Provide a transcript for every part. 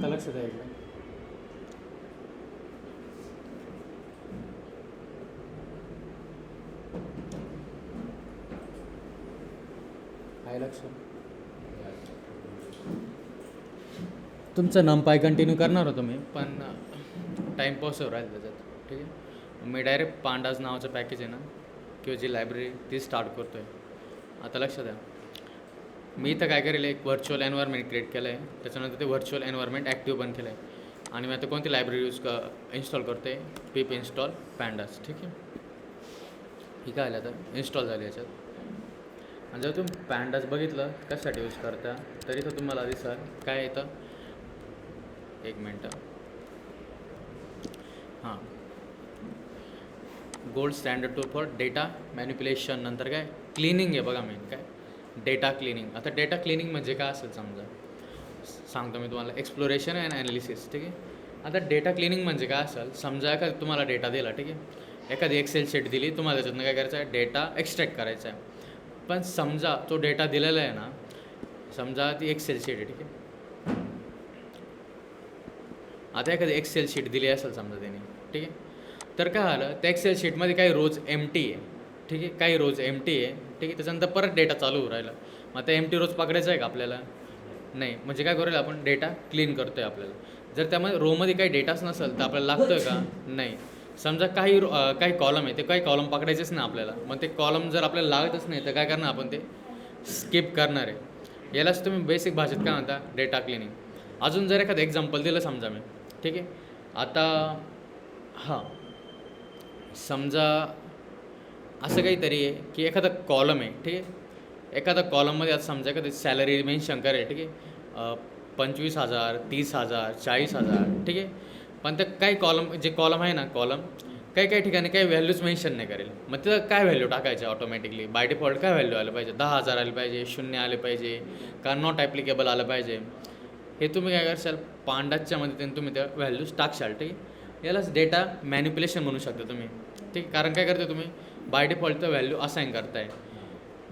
आता लक्ष द्या इकडे. काय लक्ष. तुमचं नमपाय कंटिन्यू करणार होतो मी, पण टाईमपास राहील त्याच्यात. ठीक आहे, मी डायरेक्ट पांडाज नावाचं पॅकेज आहे ना किंवा जी लायब्ररी ती स्टार्ट करतो आहे. आता लक्ष द्या, मी इथं काय करेल, एक व्हर्च्युअल एन्व्हायरमेंट क्रिएट केलं आहे. त्याच्यानंतर ते व्हर्च्युअल एन्व्हायरमेंट ॲक्टिव्ह पण केलं आहे. आणि मी आता कोणती लायब्ररी इन्स्टॉल करते, पिप इन्स्टॉल पॅन्डास. ठीक आहे, ही काय आलं आता इन्स्टॉल झाली याच्यात. आणि जर तुम्ही पॅन्डास बघितलं कशासाठी यूज करता, तरी तर तुम्हाला दिसाल काय येतं. एक मिनटं. हां, gold standard tool for data manipulation. नंतर काय क्लिनिंग आहे बघा, मेन काय डेटा क्लिनिंग. आता डेटा क्लिनिंग म्हणजे काय असेल समजा, सांगतो मी तुम्हाला. Exploration and analysis. ठीक आहे, आता डेटा क्लिनिंग म्हणजे काय असेल, समजा का तुम्हाला डेटा दिला. ठीक आहे, एखादी एक्सेल शीट दिली तुम्हाला, त्याच्यातनं काय करायचं आहे, डेटा एक्स्ट्रॅक्ट करायचा आहे. पण समजा तो डेटा दिलेला आहे ना, समजा ती एक्सेल शीट आहे. ठीक आहे, आता एखादी एक्सेल शीट दिली असेल समजा त्याने. ठीक आहे, तर काय झालं, त्या एक्सेल शीटमध्ये काही रोज एमटी आहे. ठीक आहे, काही रोज एमटी आहे. ठीक आहे, त्याच्यानंतर परत डेटा चालू होऊ राहिला. मग आता एमटी रोज पकडायचा आहे का आपल्याला? नाही. म्हणजे काय करूया आपण, डेटा क्लीन करतो आहे आपल्याला. जर त्यामध्ये रोमध्ये काही डेटाच नसेल तर आपल्याला लागतो आहे का? नाही. समजा काही कॉलम आहे, ते काही कॉलम पकडायचेच नाही आपल्याला. मग ते कॉलम जर आपल्याला लागतच नाही तर काय करणार आपण, ते स्किप करणार आहे. यालाच तुम्ही बेसिक भाषेत काय म्हणता, डेटा क्लिनिंग. अजून जर एखादं एक्झाम्पल दिलं समजा मी. ठीक आहे, आता हां, समजा असं काहीतरी आहे की एखादा कॉलम आहे. ठीक आहे, एखादा कॉलममध्ये आता समजा एखादी सॅलरी मेन्शन करेल. ठीक आहे, 25,000, 30,000, 40,000. ठीक आहे, पण ते काही कॉलम, जे कॉलम आहे ना, कॉलम काही ठिकाणी काही व्हॅल्यूज मेन्शन नाही करेल. मग तिथं काय व्हॅल्यू टाकायचे ऑटोमॅटिकली, बाय डिफॉल्ट काय व्हॅल्यू आलं पाहिजे, 10,000 आले पाहिजे, 0 आले पाहिजे का, नॉट ॲप्लिकेबल आलं पाहिजे. हे तुम्ही काय करशाल, पांडाच्या मदतीने तुम्ही त्या व्हॅल्यूज टाकशाल. ठीक आहे, यालाच डेटा मॅनिप्युलेशन म्हणू शकता तुम्ही. ठीक आहे, कारण काय करते तुम्ही, बाय डिफॉल्ट तर व्हॅल्यू असाइन करताय.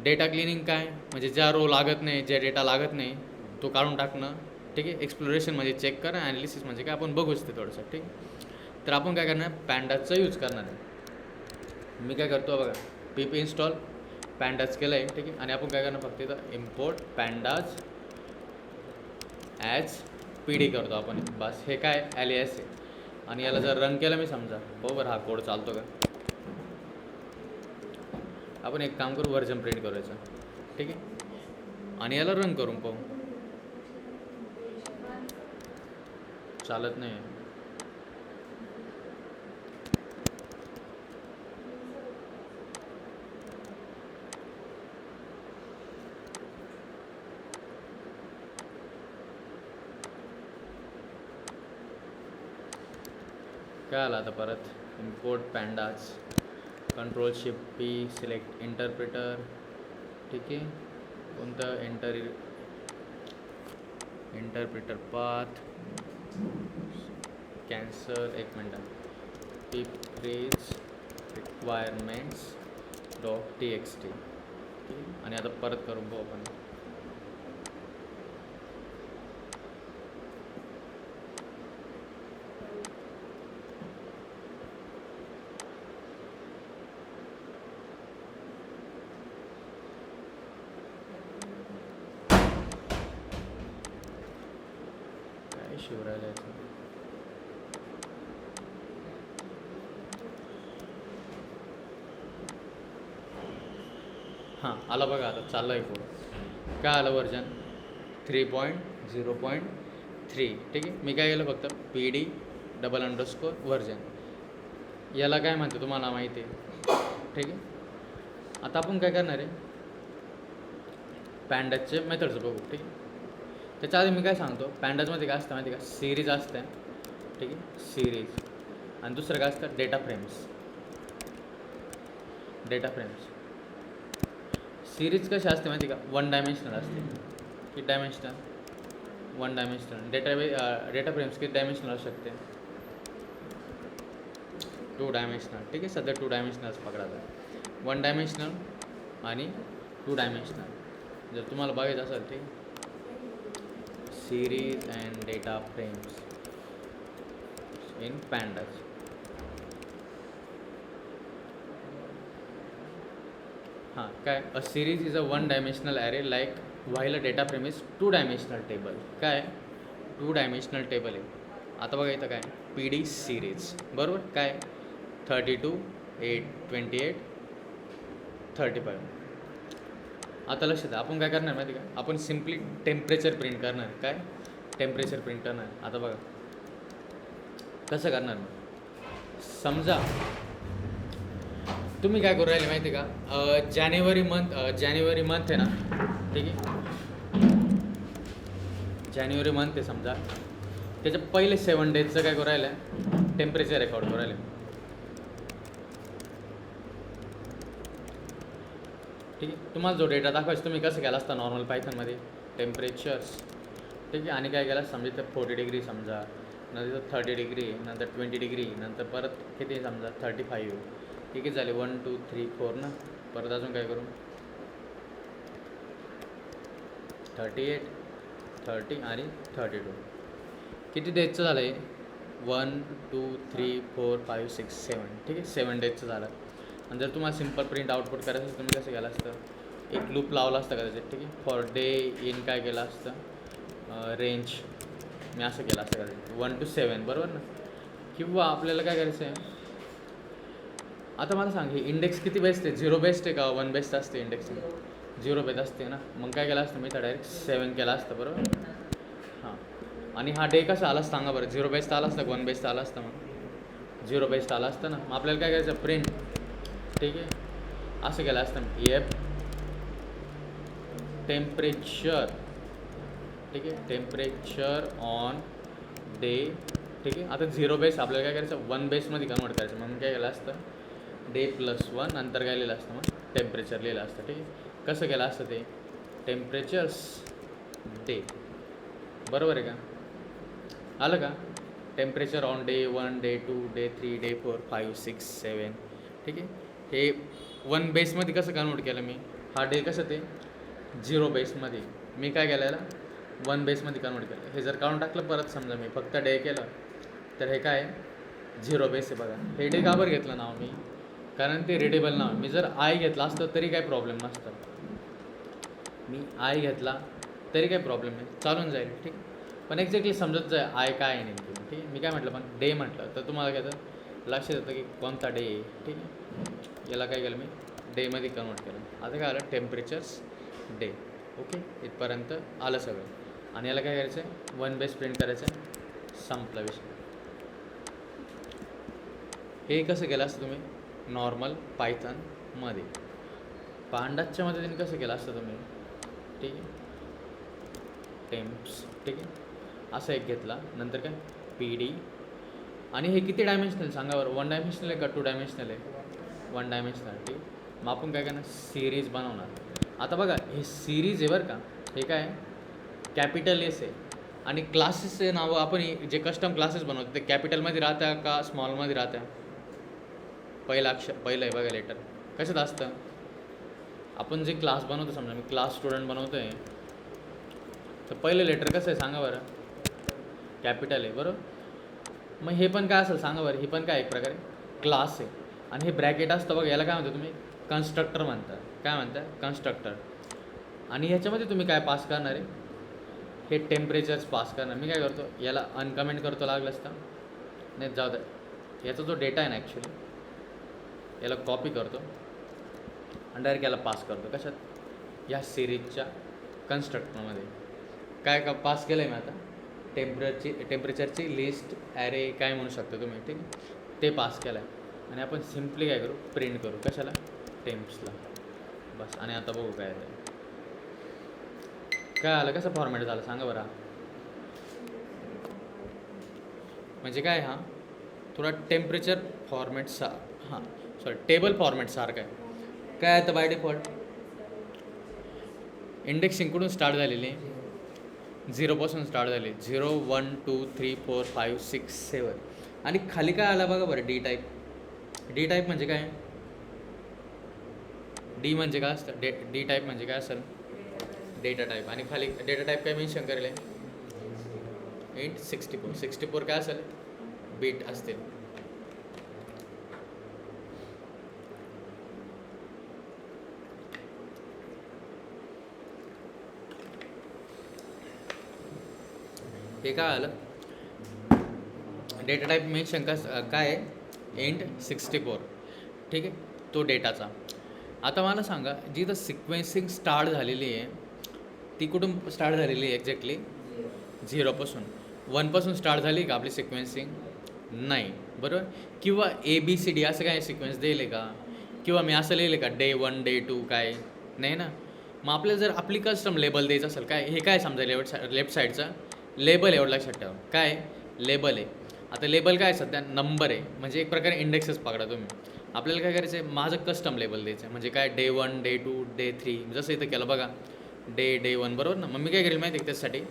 डेटा क्लिनिंग काय म्हणजे, ज्या रो लागत नाही, ज्या डेटा लागत नाही तो काढून टाकणं. ठीक आहे, एक्सप्लोरेशन म्हणजे चेक करा, ॲनालिसिस म्हणजे काय आपण बघूच ते थोडंसं. ठीक, तर आपण काय करणार, पॅन्डाजचा यूज करणार आहे. मी काय करतो बघा, पिप इन्स्टॉल पॅन्डाज केलं आहे. ठीक आहे, आणि आपण काय करणार, फक्त इथं इम्पोर्ट पॅन्डाज ॲज PD करतो आपण बस. हे काय alias आहे. आणि याला जर रन केलं मी समजा, बरोबर हा कोड चालतो का. आपण एक काम करू, व्हर्जन प्रिंट करायचं. ठीक आहे, आणि याला रन करून पाहू. चालत नाही. काय आलं आता परत, इम्पोर्ट पॅन्डाज, Ctrl+Shift+P, सिलेक्ट इंटरप्रिटर. ठीक आहे, कोणतं इंटरप्रिटर पाथ, कॅन्सल. एक मिनटं, पिप रीच रिक्वायरमेंट्स .txt. आणि आता परत करून पाहू आपण. काय शिवरायला याचं. हां, आला बघा, आता चाललं आहे पुढं. काय आलं, व्हर्जन 3.0.3. ठीक आहे, मी काय केलं, फक्त PD__ व्हर्जन. याला काय म्हणते तुम्हाला माहिती आहे. ठीक आहे, आता आपण काय करणार आहे, पॅन्डाजचे मेथड्स बघू. ठीक आहे, त्याच्या आधी मी काय सांगतो, पॅन्डाजमध्ये काय असतं माहिती आहे का, सिरीज असते. ठीक आहे, सिरीज. आणि दुसरं काय असतं, डेटा फ्रेम्स. सिरीज कशी असते माहिती का, 1 डायमेन्शनल असते. किती डायमेन्शनल, 1 डायमेन्शनल. डेटा फ्रेम्स किती डायमेन्शनल असू शकते, 2 डायमेन्शनल. ठीक आहे, सध्या 2 डायमेन्शनल्स पकडायचं, 1 डायमेन्शनल आणि 2 डायमेन्शनल. जर तुम्हाला बघायचं असेल, ठीक, series and data frames in pandas. हां काय, अ series is a one dimensional array like while a data frame is two dimensional table. काय, टू डायमेन्शनल टेबल आहे. आता बघा इथं काय, पी डी सिरीज बरोबर. काय, 32, 8, 28, 35. आता लक्षात आहे, आपण काय करणार माहिती का, आपण सिम्पली टेम्परेचर प्रिंट करणार. काय, टेम्परेचर प्रिंट करणार. आता बघा कसं करणार. समजा तुम्ही काय करू राहिले माहिती का, जानेवारी मंथ आहे ना, ठीक आहे, जानेवारी मंथ आहे समजा, त्याच्या पहिले 7 डेजचं काय करू राहिलं, टेम्परेचर रेकॉर्ड करू राहिले. ठीक आहे, तुम्हाला जो डेटा दाखवायचा तुम्ही कसं केला असता नॉर्मल पायथनमध्ये, टेम्परेचर्स. ठीक आहे, आणि काय केलं समजा इथं 40 डिग्री समजा, नंतर 30 डिग्री, नंतर 20 डिग्री, नंतर परत किती समजा 35. ठीक आहे, झाले 1 2 3 4 ना. परत अजून काय करू, 38, 30 आणि 32. किती डेजचं झालं आहे, 1 2 3 4 5 6 7. ठीक आहे, 7 डेजचं झालं. आणि जर तुम्हाला सिम्पल प्रिंट आउटपुट करायचं असतं तुम्ही कसं केलं असतं, एक लूप लावला असतं कदाचित. ठीक आहे, फॉर डे इन काय केलं असतं, रेंज मी असं केलं असतं कदाचित 1 to 7 बरोबर ना. किंवा आपल्याला काय करायचं आहे, आता मला सांग, हे इंडेक्स किती बेस्ट आहे, 0 बेस्ट आहे का 1 बेस्ट असते इंडेक्स, 0 बेस्ट असते ना. मग काय केलं असतं मी तर डायरेक्ट 7 केला असतं बरोबर. हां, आणि हा डे कसा आला सांगा बरं, 0 बेस्ट आला असतं 1 बेस्ट आला असतं, मग 0 बेस्ट आला असतं ना. मग आपल्याला काय करायचं, प्रिंट. ठीक आहे, असं केलं असतं एफ टेम्परेचर. ठीक आहे, टेम्परेचर ऑन डे. ठीक आहे, आता 0 बेस आपल्याला काय करायचं 1 बेसमध्ये कन्वर्ट करायचं. मग काय केलं असतं, डे +1 नंतर काय लिहिलं असतं, मग टेम्परेचर लिहिलं असतं. ठीक आहे, कसं केलं असतं ते, टेम्परेचर्स डे बरोबर आहे का, आलं का. Temperature on day 1, day 2, day 3, day 4, 5, 6, 7. ठीक आहे, हे 1 बेसमध्ये कसं कन्वर्ट केलं मी, हा डे कसं ते 0 बेसमध्ये मी काय केलं याला 1 बेसमध्ये कन्वर्ट केलं. हे जर काढून टाकलं परत समजा मी फक्त डे केलं तर हे काय 0 बेस आहे. बघा हे डे का बरं घेतलं नाव मी, कारण ते रिडेबल नाव. मी जर आय घेतला असतं तरी काही प्रॉब्लेम नसतं, मी आय घेतला तरी काही प्रॉब्लेम नाही, चालून जाईल. ठीक, पण एक्झॅक्टली समजत जाय आय काय आहे नेमकी. ठीक आहे, मी काय म्हटलं पण डे म्हटलं तर तुम्हाला काय तर लक्षात येतं की कोणता डे आहे. ठीक आहे, याला काय केलं मी डेमध्ये कन्वर्ट केलं. आता काय आलं टेम्परेचर्स डे. ओके, इथपर्यंत आलं सगळं. आणि याला काय करायचं आहे 1 बेस प्रिंट करायचं आहे, संपला विषय. हे कसं केलं असतं तुम्ही नॉर्मल पायथनमध्ये, पांडाच्या मदतीने कसं केलं असतं तुम्ही. ठीक आहे, टेम्प्स. ठीक आहे, असं एक घेतला, नंतर काय पी डी. आणि हे किती डायमेन्शनल सांगा बरं, 1 डायमेन्शनल आहे का 2 डायमेन्शनल आहे, 1 डायमेन्शनल. ठीक, मग आपण काय करणार सिरीज बनवणार. आता बघा हे सिरीज आहे बरं का, हे काय कॅपिटल एस आहे. आणि क्लासेसचे नावं आपण जे कस्टम क्लासेस बनवतो ते कॅपिटलमध्ये राहतं का स्मॉलमध्ये राहतं, पहिलं अक्षर पहिलं आहे बघा लेटर कशात असतं. आपण जे क्लास बनवतो समजा मी क्लास स्टुडंट बनवतो आहे तर पहिलं लेटर कसं आहे सांगा बरं, कॅपिटल आहे बरोबर. मग हे पण काय असेल सांगा बरं, हे पण काय एक प्रकारे क्लास आहे. आणि हे ब्रॅकेट असतं बघा, याला काय म्हणता तुम्ही कन्स्ट्रक्टर म्हणता. काय म्हणता कन्स्ट्रक्टर. आणि ह्याच्यामध्ये तुम्ही काय पास करणार आहे, हे टेम्परेचर्स पास करणार. मी काय करतो याला अनकमेंट करतो लागलं असतं, नाही जाऊ द्या. याचा जो डेटा आहे ना ॲक्च्युली याला कॉपी करतो आणि डायरेक्ट याला पास करतो कशात, या सिरीजच्या कन्स्ट्रक्टरमध्ये. काय का पास केलं आहे मी आता टेम्परेचरची लिस्ट ॲरे काय म्हणू शकतो तुम्ही. ठीक, ते पास केलं आहे. आणि आपण सिम्पली काय करू प्रिंट करू कशाला, टेम्प्सला बस. आणि आता बघू काय आहे काय आलं, कसं फॉर्मॅट झालं सांगा बरं. म्हणजे काय हा थोडा टेम्परेचर फॉर्मॅट हां सॉरी टेबल फॉर्मॅट सारखं आहे. काय आता बाय डिफॉल्ट इंडेक्सिंग कुठून स्टार्ट झालेली, 0पासून स्टार्ट झाली. 0 1 2 3 4 5 6 7. आणि खाली काय आलं बघा बरं, डी टाईप. डी टाईप म्हणजे काय, डी म्हणजे काय असतं डी टाईप म्हणजे काय असेल डेटा टाईप. आणि खाली डेटा टाईप काय मेन्शन करेल आहे इंट 64 काय असेल बीट असतील. हे काय आलं डेटा टाईप मेन्शन काय आहे इंट 64. ठीक आहे, तो डेटाचा. आता मला सांगा जी तर सिक्वेन्सिंग स्टार्ट झालेली आहे ती कुठून स्टार्ट झालेली आहे एक्झॅक्टली 0पासून. 1पासून स्टार्ट झाली का आपली सिक्वेन्सिंग? नाही, बरोबर. किंवा ABCD असं काय सिक्वेन्स देईल का? किंवा मी असं लिहिलं का डे 1 डे 2 काय? नाही ना. मग आपल्याला जर आपली कस्टम लेबल द्यायचं असेल काय, हे काय समजा लेफ्ट साईडचा लेबल एवढं लक्षात ठेवा. काय लेबल आहे? आता लेबल काय सध्या नंबर आहे, म्हणजे एक प्रकारे इंडेक्सच पकडा तुम्ही. आपल्याला काय करायचं आहे, माझं कस्टम लेबल द्यायचं आहे. म्हणजे काय डे 1 डे 2 डे 3 जसं इथं केलं बघा डे 1 बरोबर ना. मग मी काय करेल माहिती आहे त्याच्यासाठी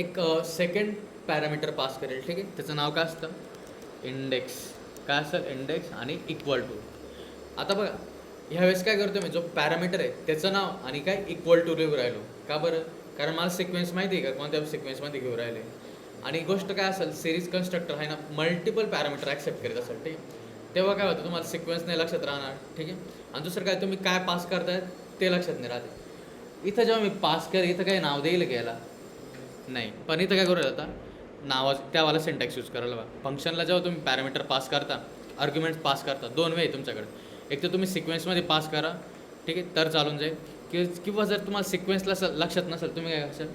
एक सेकंड पॅरामीटर पास करेल. ठीक आहे, त्याचं नाव काय असतं इंडेक्स. काय असतं इंडेक्स आणि इक्वल टू. आता बघा ह्यावेळेस काय करतो मी जो पॅरामीटर आहे त्याचं नाव आणि काय इक्वल टू लिहून राहिलो. का बरं? कारण मला सिक्वेन्स माहिती आहे का कोणत्या सिक्वेन्समध्ये घेऊन राहिले. आणि गोष्ट काय असेल सिरीज कन्स्ट्रक्टर आहे ना मल्टिपल पॅरामीटर ॲक्सेप्ट करीत असेल. ठीक आहे, तेव्हा काय होतं तुम्हाला सिक्वेन्स नाही लक्षात राहणार. ठीक आहे, आणि दुसरं काय तुम्ही काय पास करताय ते लक्षात नाही राहते. इथं जेव्हा मी पास कर इथं काही नाव देईल घ्यायला नाही, पण इथं काय करूया आता त्यावाला सिंटॅक्स यूज करायला. फंक्शनला जेव्हा तुम्ही पॅरामीटर पास करता आर्ग्युमेंट्स पास करता दोन वे आहे तुमच्याकडे. एक तर तुम्ही सिक्वेन्समध्ये पास करा, ठीक आहे, तर चालून जाईल. किंवा जर तुम्हाला सिक्वेन्सला लक्षात नसेल तुम्ही काय असेल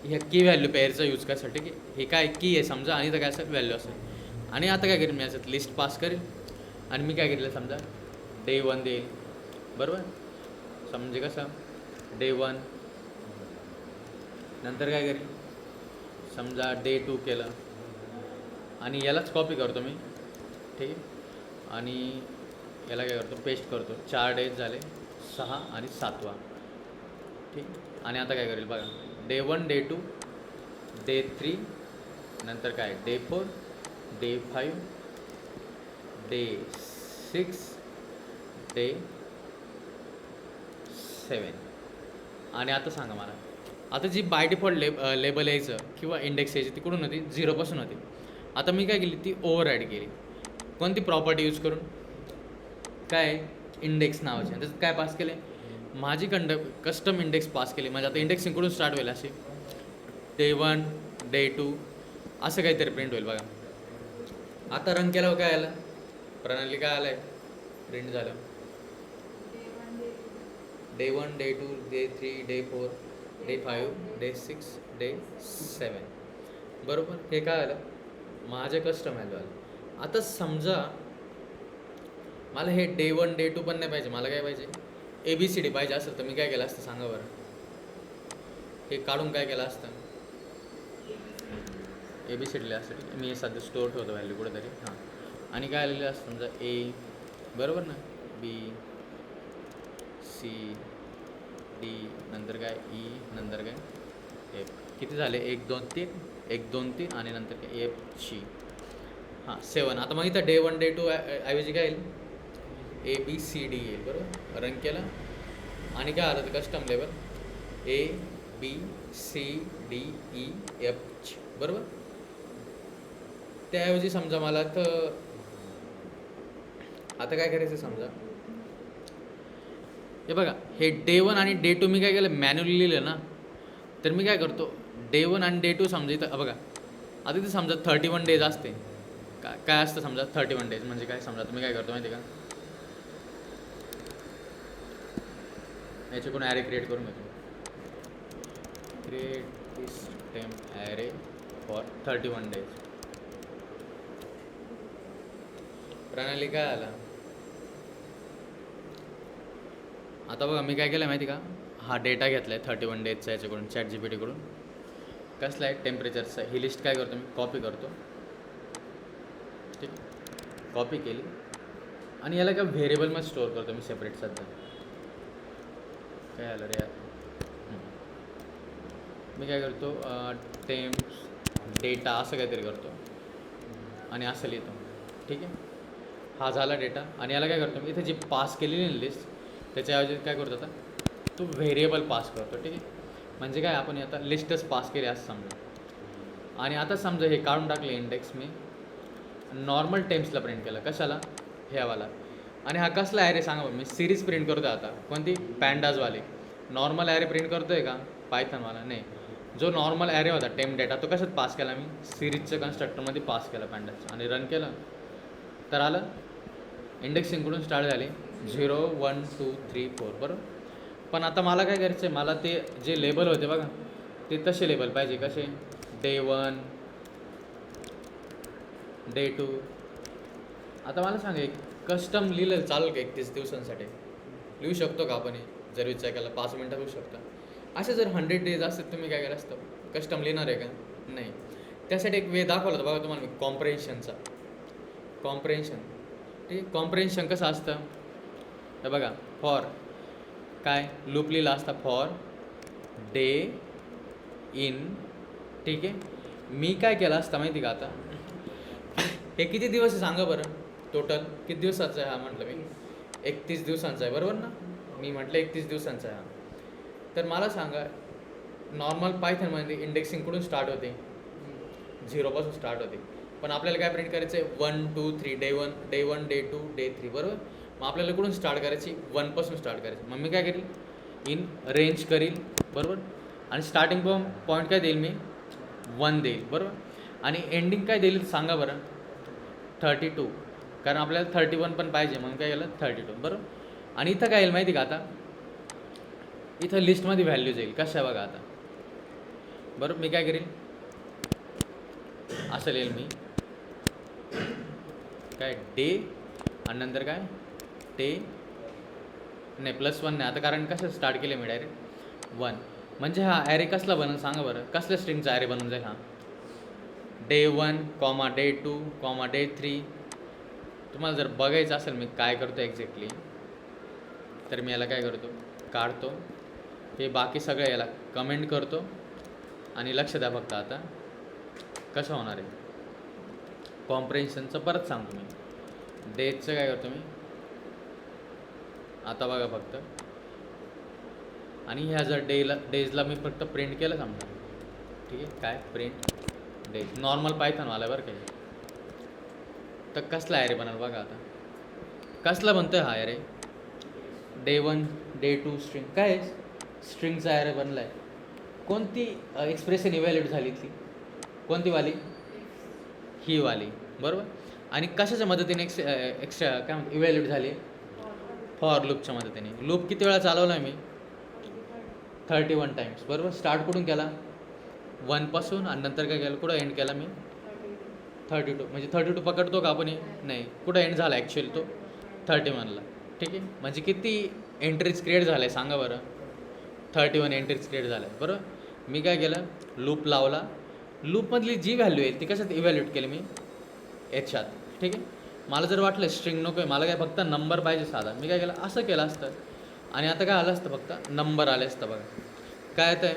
ह्या की व्हॅल्यू पेअरचा यूज करायसाठी की हे काय की आहे समजा आणि तर काय असेल व्हॅल्यू असेल. आणि आता काय करेल मी याच्यात लिस्ट पास करेल आणि मी काय केलेलं समजा डे 1 देईल बरोबर. समजे कसं डे 1 नंतर काय करेल समजा डे 2 केलं आणि यालाच कॉपी करतो मी. ठीक आहे, आणि याला काय करतो पेस्ट करतो. 4 डेज झाले 6 आणि 7वा. ठीक, आणि आता काय करेल बघा डे 1 डे 2 डे 3 नंतर काय डे 4 डे 5 डे 6 डे 7. आणि आता सांगा मला आता जी बाय डिफॉल्ट लेबल यायचं किंवा इंडेक्स यायची ती कुठून होती 0पासून होती. आता मी काय केली ती ओव्हर ॲड केली. कोणती प्रॉपर्टी यूज करून काय इंडेक्स नावाचे. त्याच्यात काय पास केले माझी कस्टम इंडेक्स पास केली. म्हणजे आता इंडेक्सिंग कुठून स्टार्ट होईल असे डे 1 डे 2 असं काहीतरी प्रिंट होईल बघा. आता रन केल्यावर काय आलं प्रणाली काय आलं आहे प्रिंट झालं day 1 day 2 day 3 day 4 day 5 day 6 day 7 बरोबर. हे काय आलं माझे कस्टम व्हॅल्यू आलं. आता समजा मला हे डे 1 डे 2 पण नाही पाहिजे, मला काय पाहिजे ABCD पाहिजे असेल तर मी काय केलं असतं सांगा बरं. हे काढून काय केलं असतं ABCD असतं. मी सध्या स्टोअर ठेवतो व्हॅल्यू कुठेतरी. हां, आणि काय आलेलं असतं समजा A बरोबर ना B C D नंतर काय E नंतर काय F. किती झाले 1 2 3 1 2 3 आणि नंतर काय F C. हां 7. आता मग इथं डे 1 डे 2 ऐवजी काय येईल ABCD येईल बरोबर. रन केलं आणि काय आलं तर कस्टम लेवल ABCDEF बरोबर. त्याऐवजी समजा मला तर आता काय करायचं समजा हे बघा हे डे 1 आणि डे 2 मी काय केलं मॅन्युअली लिहिलं ना. तर मी काय करतो डे 1 आणि डे 2 समजा इथं बघा आता इथे समजा 31 डेज असते. काय असतं समजा 31 डेज म्हणजे काय समजा तुम्ही काय करतो माहिती का याच्याकडून ॲरे क्रिएट करून घेतो. Create this temp array for 31 days. प्रणाली काय आला आता बघा मी काय केलं माहिती का हा डेटा घेतला आहे 31 डेजचा याच्याकडून ChatGPTकडून. कसला आहे टेम्परेचरचा. ही लिस्ट काय करतो मी कॉपी करतो. ठीक, कॉपी केली आणि याला काय व्हेरिएबलमध्ये स्टोअर करतो मी सेपरेट सध्या. काय आलं रे यार मी काय करतो टेम्प डेटा असं काहीतरी करतो आणि असं लिहितो. ठीक आहे, हा झाला डेटा. आणि याला काय करतो मी इथे जी पास केलेली लिस्ट त्याच्याऐवजी काय करतो आता तो व्हेरिएबल पास करतो. ठीक आहे, म्हणजे काय आपण आता लिस्टच पास केली असं समजा. आणि आता समजा हे काढून टाकले इंडेक्स मी नॉर्मल टेम्सला प्रिंट केलं. कशाला? ह्यावाला. आणि हा कसला ॲरे सांगा मी सिरीज प्रिंट करतो आहे आता. कोणती? पॅन्डाजवाली. नॉर्मल ॲरे प्रिंट करतो आहे का पायथनवाला? नाही. जो नॉर्मल ॲरे होता टेम्प डेटा तो कशात पास केला मी? सिरीजच्या कन्स्ट्रक्टरमध्ये पास केला पॅन्डाजचा आणि रन केलं तर आलं इंडेक्सिंगकडून स्टार्ट झाले 0 1 2 3 4 बरोबर. पण आता मला काय करायचं आहे, मला ते जे लेबल होते बघा ते तसे लेबल पाहिजे. कसे? Day 1 day 2. आता मला सांगा एक कस्टम लिहिलं चालेल का 31 दिवसांसाठी? लिहू शकतो का आपण? जर विचार केला 5 मिनटात होऊ शकतं. असे जर 100 डेज असतात तुम्ही काय केलं असतं? कस्टम लिहिणार आहे का? नाही. त्यासाठी एक वे दाखवला होता बघा तुम्हाला मी कॉम्प्रेन्शनचा. कॉम्प्रेन्शन ठीक आहे. कॉम्प्रेन्शन कसं असतं हे बघा. फॉर काय लूप लिहिला असता फॉर डे इन. ठीक आहे. मी काय केलं असतं माहिती का? आता हे किती दिवस आहे सांगा बरं? टोटल किती दिवसाचा आहे हा? म्हटलं मी 31 दिवसांचा आहे बरोबर ना? मी म्हटलं 31 दिवसांचा आहे हा. तर मला सांगा नॉर्मल पायथनमध्ये इंडेक्सिंग कुठून स्टार्ट होते? 0 स्टार्ट होते. पण आपल्याला काय प्रिंट करायचं आहे? 1 2 3 डे 1 डे 1 डे 2 डे 3 बरोबर. मग आपल्याला कुठून स्टार्ट करायची? 1 स्टार्ट करायची. मग मी काय करील? इन रेंज करील बरोबर. आणि स्टार्टिंग पॉईंट काय देईल मी? 1 देईल बरोबर. आणि एंडिंग काय देईल सांगा बरं? 32. कारण आपल्याला 31 पण पाहिजे म्हणून काय केलं? 32 बरोबर. आणि इथं काय येईल माहिती का? आता इथं लिस्टमध्ये व्हॅल्यूज येईल. कशा बघा आता बरोबर. मी काय करील? असं लिहिल मी काय डे आणि नंतर काय डे नाही +1 नाही आता कारण कसं स्टार्ट केलं मी डायरेक्ट 1. म्हणजे हा ॲरे कसला बनून सांगा बरं? कसल्या स्ट्रिंगचा ॲरे बनून जाईल हा? Day 1 comma day 2 comma day 3. तुम्हाला जर बघायचं असेल मी काय करतो एक्झॅक्टली तर मी याला काय करतो? काढतो. हे बाकी सगळं याला कमेंट करतो आणि लक्ष द्या फक्त आता कसं होणार आहे कॉम्प्रेन्शनचं. परत सांगतो मी. डेजचं काय करतो मी आता बघा फक्त. आणि ह्या जर डेजला मी फक्त प्रिंट केलं समजा. ठीक आहे. काय प्रिंट डेज नॉर्मल पायथनवाला बरं काय. तर कसला ॲरे बनल बघा आता. कसला बनतो आहे हा ॲरे? Day 1 day 2 string. काय स्ट्रिंगचा ॲरे बनला आहे. कोणती एक्सप्रेशन इव्हॅल्युएट झाली ती? कोणती वाली? ही वाली बरोबर. आणि कशाच्या मदतीने एक्स्ट्रा काय म्हणते इव्हॅल्युएट झाली? फॉर लूपच्या मदतीने. लूप किती वेळा चालवला आहे मी? 31 टाइम्स बरोबर. स्टार्ट कुठून केला? 1 आणि नंतर काय केलं? कुठं एंड केला मी? 32. म्हणजे 32 पकडतो का आपण? नाही. कुठं एंड झाला ॲक्च्युअली तो? 31ला. ठीक आहे. म्हणजे किती एंट्रीज क्रिएट झाल्या आहे सांगा बरं? 31 एंट्रीज क्रिएट झाल्या आहे बरोबर. मी काय केलं? लूप लावला. लूपमधली जी व्हॅल्यू आहे ती कशात इव्हॅल्युएट केली मी? याच्यात. ठीक आहे. मला जर वाटलं स्ट्रिंग नको आहे मला काय फक्त नंबर पाहिजे साधा. मी काय केलं? असं केलं असतं आणि आता काय आलं असतं? फक्त नंबर आले असतं बघा. काय येतं आहे?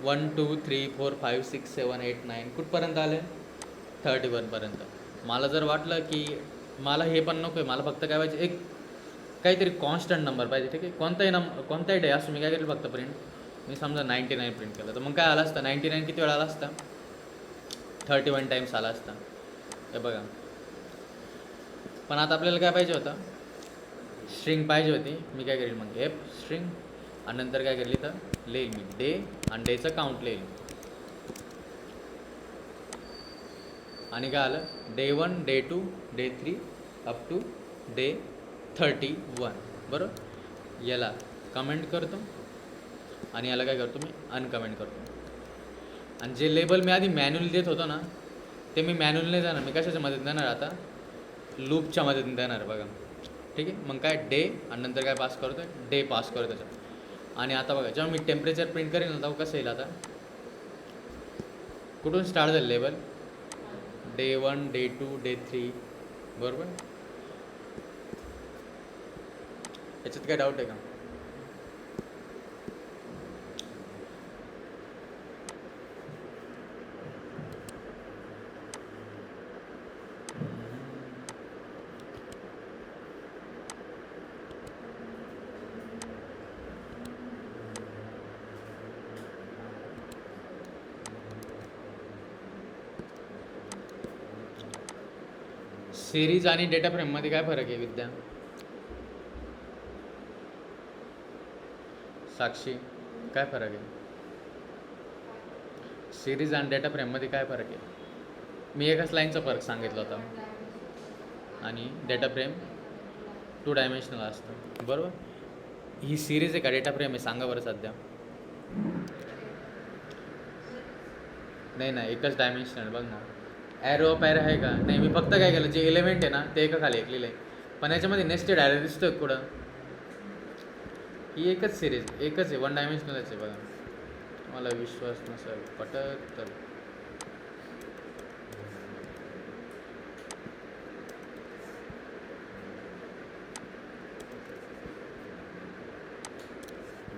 1 2 3 4 5 6 7 8 9 कुठपर्यंत आले? 31पर्यंत. मला जर वाटलं की मला हे पण नको आहे मला फक्त काय पाहिजे? एक काहीतरी कॉन्स्टंट नंबर पाहिजे. ठीक आहे. कोणताही डे असतो मी काय केलं फक्त प्रिंट. मी समजा 99 प्रिंट केलं तर मग काय आलं असतं? 99 किती वेळा आला असता? 31 टाइम्स आला असता. हे बघा. पण आता आपल्याला काय पाहिजे होतं? स्ट्रिंग पाहिजे होती. मी काय करेल मग एफ स्ट्रिंग आणि नंतर काय करेल तर लिहिल मी डे आणि डेचं काउंट लिहिल. आणि काय आलं? Day 1 day 2 day 3 up to day 31 बरोबर. याला कमेंट करतो आणि याला काय करतो मी? अनकमेंट करतो. आणि जे लेबल मी आधी मॅन्युअली देत होतो ना ते मी मॅन्युअल नाही देणार. मी कशाच्या मदतीने देणार आता? लूपच्या मदतीने देणार बघा. ठीक आहे. मग काय डे आणि नंतर काय पास करतो? डे पास करतो त्याच्यात. आणि आता बघा जेव्हा मी टेम्परेचर प्रिंट करेन ना तेव्हा कसं येईल? आता कुठून स्टार्ट झालं लेबल? डे 1 डे 2 डे 3 बरोबर. याच्यात काय डाऊट आहे का? सिरीज आणि डेटा फ्रेममध्ये काय फरक आहे विद्या? साक्षी, काय फरक आहे? सिरीज आणि डेटा फ्रेममध्ये काय फरक आहे? मी एकाच लाईनचा फरक सांगितला होता. आणि डेटा फ्रेम 2 डायमेन्शनल असतं, बरोबर. ही सिरीज आहे का डेटा फ्रेम आहे सांगा बरं सध्या? नाही एकच डायमेन्शनल. बघ ना, ॲरो पॅर आहे का? नाही. मी फक्त काय केलं, जे एलिमेंट आहे ना ते एका खाली ऐकलेलं आहे, पण याच्यामध्ये नेस्टेड ॲरो दिसतोय कुठं? ही एकच सिरीज, एकच आहे, 1 डायमेन्शनलच आहे. बघा, मला विश्वास नसेल पटत तर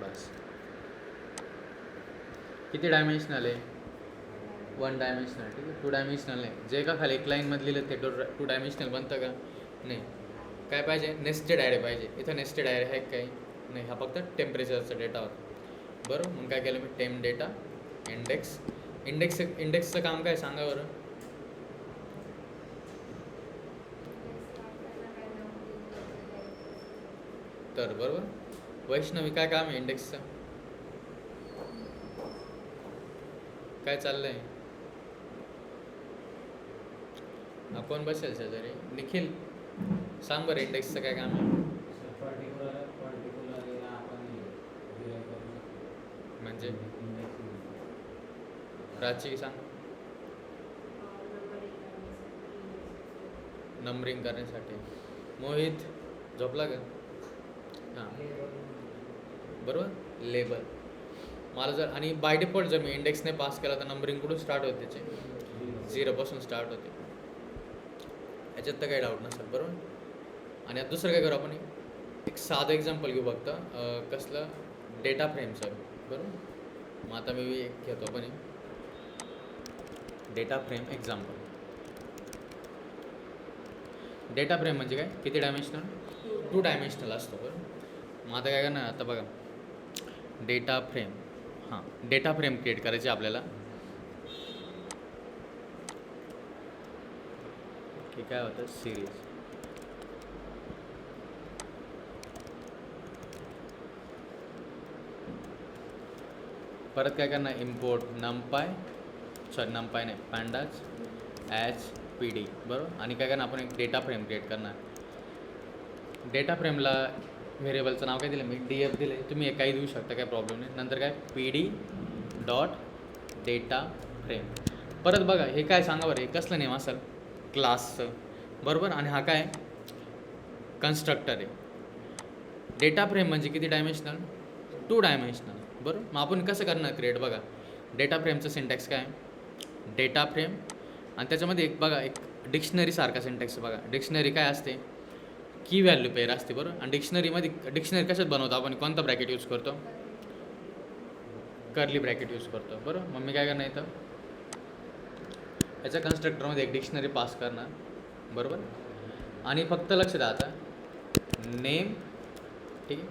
बस. किती डायमेन्शनल आहे? 1 डायमेन्शनल. ठीक आहे, 2 डायमेन्शनल नाही. जे का खाली एक लाईनमध्ये लिहिलं ते 2 डायमेन्शनल बनतं का? नाही. काय पाहिजे? नेस्टेड ॲरे पाहिजे. इथं नेस्टेड ॲरे आहे काही नाही, हा फक्त टेम्परेचरचा डेटा होता, बरोबर. मग काय केलं मी? टेम डेटा इंडेक्सचं काम काय सांगा बरं? तर बरोबर. वैष्णवी, काय काम आहे इंडेक्सचं? काय चाललंय? कोण बसेल शेजारी? निखिल, सांग बरं इंडेक्सचं काय काम आहे? म्हणजे प्राची सांग. नंबरिंग करण्यासाठी. मोहित झोपला का? हां, बरोबर. लेबल मला जर, आणि बाय डिफॉल्ट जर मी इंडेक्सने पास केला तर नंबरिंग कुठून स्टार्ट होते? त्याचे 0पासून स्टार्ट होते. याच्यात तर काही डाऊट नसेल, बरोबर. आणि आता दुसरं काय करू आपण? एक साधं एक्झाम्पल घेऊ फक्त. कसलं? डेटा फ्रेमचं, बरोबर. मग आता मी एक घेतो आपण data frame example. Data frame म्हणजे काय? किती डायमेन्शनल? 2 डायमेन्शनल असतो, बरोबर. मग आता काय करणार? आता बघा, डेटा फ्रेम, हां, डेटा फ्रेम क्रिएट करायची आपल्याला. की काय होतं? सिरीज. परत काय करणार? इम्पोर्ट नमपाय नाही, पॅन्डाज ॲच PD, बरोबर. आणि काय करणार? आपण एक डेटा फ्रेम क्रिएट करणार. डेटा फ्रेमला व्हेरिएबलचं नाव काय दिलं मी? DF दिलं. तुम्ही काही देऊ शकता, काय प्रॉब्लेम नाही. नंतर काय? PD dot data frame. परत बघा, हे काय सांगा बरं? हे कसलं नेम असेल? क्लासचं, बरोबर. आणि हा काय? कन्स्ट्रक्टर आहे. डेटा फ्रेम म्हणजे किती डायमेन्शनल? 2 डायमेन्शनल, बरोबर. मग आपण कसं करणार क्रिएट? बघा, डेटा फ्रेमचं सिंटॅक्स काय? डेटा फ्रेम, आणि त्याच्यामध्ये एक बघा, एक डिक्शनरीसारखा सिंटॅक्स. बघा, डिक्शनरी काय असते? की व्हॅल्यू पेअर असते, बरोबर. आणि डिक्शनरी कशात बनवतो आपण? कोणता ब्रॅकेट यूज करतो? कर्ली ब्रॅकेट यूज करतो, बरोबर. मग मी काय करणार इथं? याच्या कन्स्ट्रक्टरमध्ये एक डिक्शनरी पास करणार, बरोबर. आणि फक्त लक्ष द्या आता, नेम, ठीक आहे.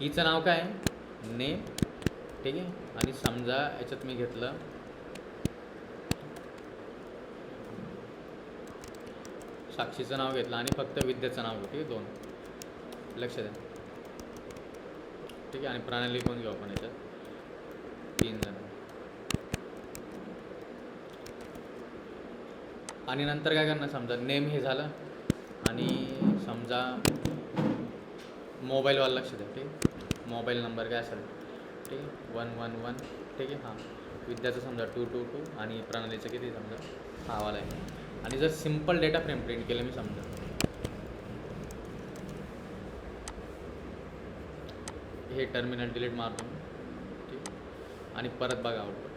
कीचं नाव काय? नेम, ठीक आहे. आणि समजा याच्यात मी घेतलं साक्षीचं नाव घेतलं आणि फक्त विद्याचं नाव घेऊ, ठीक आहे. 2 लक्ष द्या, ठीक आहे. आणि प्रणाली कोण घेऊ आपण याच्यात? 3 जण. आणि नंतर काय करणार? समजा नेम हे झालं, आणि समजा मोबाईलवाला लक्ष द्या, ठीक आहे. मोबाईल नंबर काय असेल? ठीक आहे, 111, ठीक आहे. हां, विद्याचं समजा 222, आणि प्रणालीचं किती? समजा हा वाला आहे. आणि जर सिम्पल डेटा फ्रेम प्रिंट केलं मी, समजा हे टर्मिनल डिलीट मारतो मी, ठीक. आणि परत बघा आउटपुट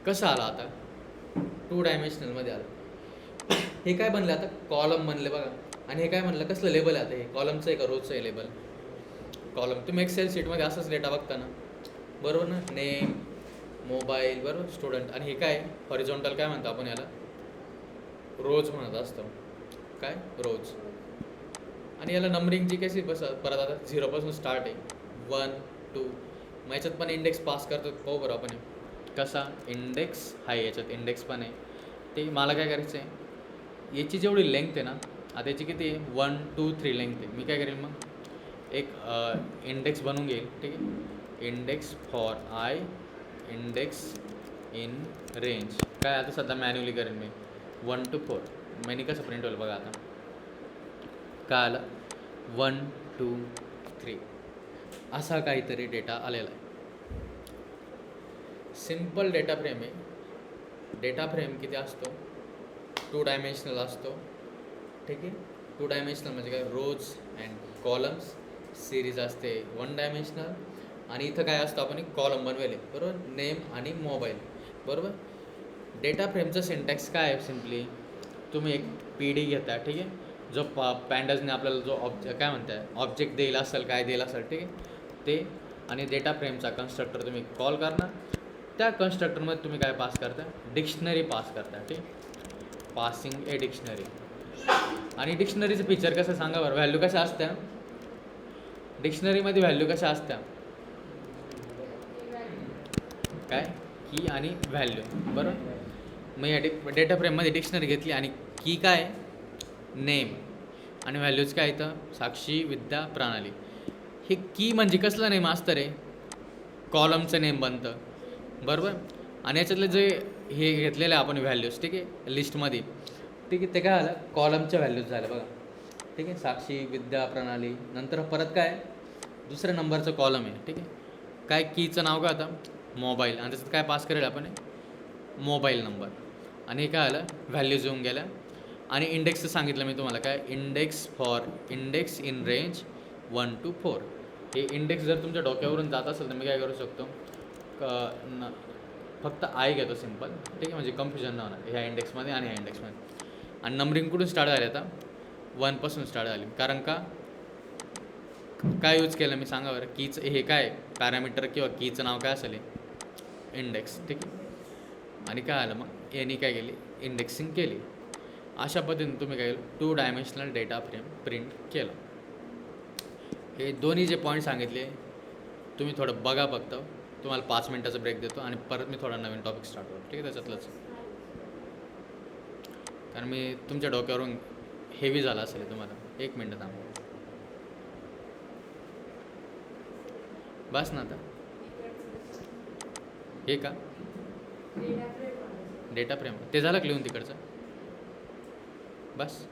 कसं आलं आता? 2 डायमेन्शनलमध्ये आलं. हे काय बनलं आता? कॉलम बनले, बघा. आणि हे काय म्हणलं? कसलं लेबल आहे आता? हे कॉलमचं आहे का रोजचं आहे लेबल? कॉलम. तुम्ही एक्सेल शीटमध्ये असंच डेटा बघता ना, बरोबर ना? नेम, मोबाईल, बरोबर, स्टुडंट. आणि हे काय? हॉरिझॉन्टल काय म्हणतो आपण याला? रोज म्हणत असतो. काय? रोज. आणि याला नंबरिंगची कशी परत आता 0पासून स्टार्ट आहे, 1 2. मग याच्यात पण इंडेक्स पास करतो, पाहू बरं आपण कसा. इंडेक्स आहे याच्यात, इंडेक्स पण आहे. ते मला काय करायचं आहे? याची जेवढी लेंथ आहे ना, आता याची किती आहे 1 2 3 लेंथ आहे. मी काय करेल मग एक इंडेक्स बनवून घेईल, ठीक आहे. Index for I, index in range. काय आता सध्या मॅन्युअली करेन मी 1 to 4. मैंने कसं प्रिंट होईल बघा आता. काय आलं 1 2 3 असा काहीतरी डेटा आलेला आहे. सिम्पल डेटा फ्रेम आहे. डेटा फ्रेम किती असतो 2 डायमेन्शनल असतो, ठीक आहे. 2 डायमेन्शनल म्हणजे काय रोज अँड कॉलम्स. सिरीज असते 1 डायमेन्शनल. आणि इथं काय असतं आपण एक कॉलम बनवेले, बरोबर, नेम आणि मोबाईल, बरोबर. डेटा फ्रेमचं सिंटॅक्स काय आहे, सिम्पली तुम्ही एक पी डी घेता, ठीक आहे. जो पॅन्डसने आपल्याला जो काय म्हणताय ऑब्जेक्ट देईल असेल, काय देईल असेल, ठीक आहे, ते. आणि डेटा फ्रेमचा कन्स्ट्रक्टर तुम्ही कॉल करणार. त्या कन्स्ट्रक्टरमध्ये तुम्ही काय पास करता, डिक्शनरी पास करता, ठीक. Passing a dictionary. आणि डिक्शनरीचं फीचर कसं सांगा बरं, व्हॅल्यू कशा असत्या डिक्शनरीमध्ये, व्हॅल्यू कशा असत्या, काय की आणि व्हॅल्यू, बरोबर. मग या डेटा फ्रेममध्ये डिक्शनरी घेतली आणि की काय नेम आणि व्हॅल्यूज काय इथं साक्षी, विद्या, प्रणाली. हे की म्हणजे कसलं नेम असतं रे, कॉलमचं नेम बनतं, बरोबर. आणि याच्यातले जे हे घेतलेलं आहे आपण व्हॅल्यूज, ठीक आहे, लिस्टमध्ये, ठीक आहे, ते काय झालं कॉलमच्या व्हॅल्यूज झाल्या बघा, ठीक आहे. साक्षी, विद्या, प्रणाली. नंतर परत काय दुसऱ्या नंबरचं कॉलम आहे, ठीक आहे. काय कीचं नाव काय आता मोबाईल. आणि त्याच्यात काय पास करेल आपण मोबाईल नंबर. आणि हे काय आलं व्हॅल्यूज येऊन गेल्या. आणि इंडेक्सचं सांगितलं मी तुम्हाला, काय index for index in range 1 to 4. हे इंडेक्स जर तुमच्या डोक्यावरून जात असेल तर मी काय करू शकतो, फक्त आय घेतो सिम्पल, ठीक आहे, म्हणजे कन्फ्युजन नाही होणार ह्या इंडेक्समध्ये आणि ह्या इंडेक्समध्ये. आणि नंबरिंग कुठून स्टार्ट झाली आता 1 पासून स्टार्ट झाली. कारण का काय यूज केलं मी सांगा बरं, कीचं हे काय पॅरामीटर किंवा कीचं नाव काय असेल इंडेक्स, ठीक आहे. आणि काय आलं मग यांनी काय केली इंडेक्सिंग केली. अशा पद्धतीने तुम्ही काय केलं 2 डायमेन्शनल डेटा फ्रेम प्रिंट केलं. हे दोन्ही जे पॉईंट सांगितले तुम्ही थोडं बघा फक्त. तुम्हाला 5 मिनटाचा ब्रेक देतो आणि परत मी थोडा नवीन टॉपिक स्टार्ट करतो, ठीक आहे, त्याच्यातलंच. कारण मी तुमच्या डोक्यावरून हेवी झाला असेल तुम्हाला. 1 मिनटं थांबा बस ना. आता हे का डेटा फ्रेम ते झालं लिहून तिकडचं बस.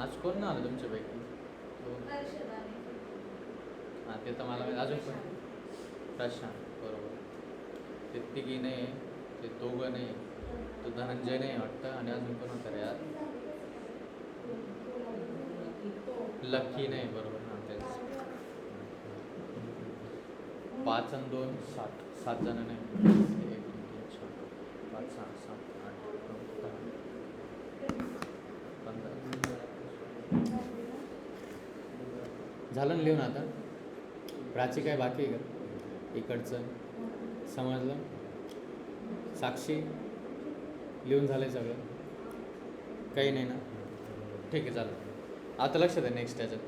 आज कोण ना आलं तुमच्यापैकी हां ते तर मला अजून पण प्रशांत बरोबर. ते तिघी नाही, ते दोघं नाही, तो धनंजय नाही वाटतं, आणि अजून कोण होतं रे यार, लकी नाही बरोबर. हां तेच 5 आणि 2 7 7 जण नाही. 1 2 3 4 5 6 7 8 9 10 15. झालं ना लिहून आता. प्राची काय बाकी आहे का इकडचं समजलं. साक्षी लिहून झालं सगळं, काही नाही ना. ठीक आहे चालेल. आता लक्षात आहे नेक्स्ट त्याच्यात.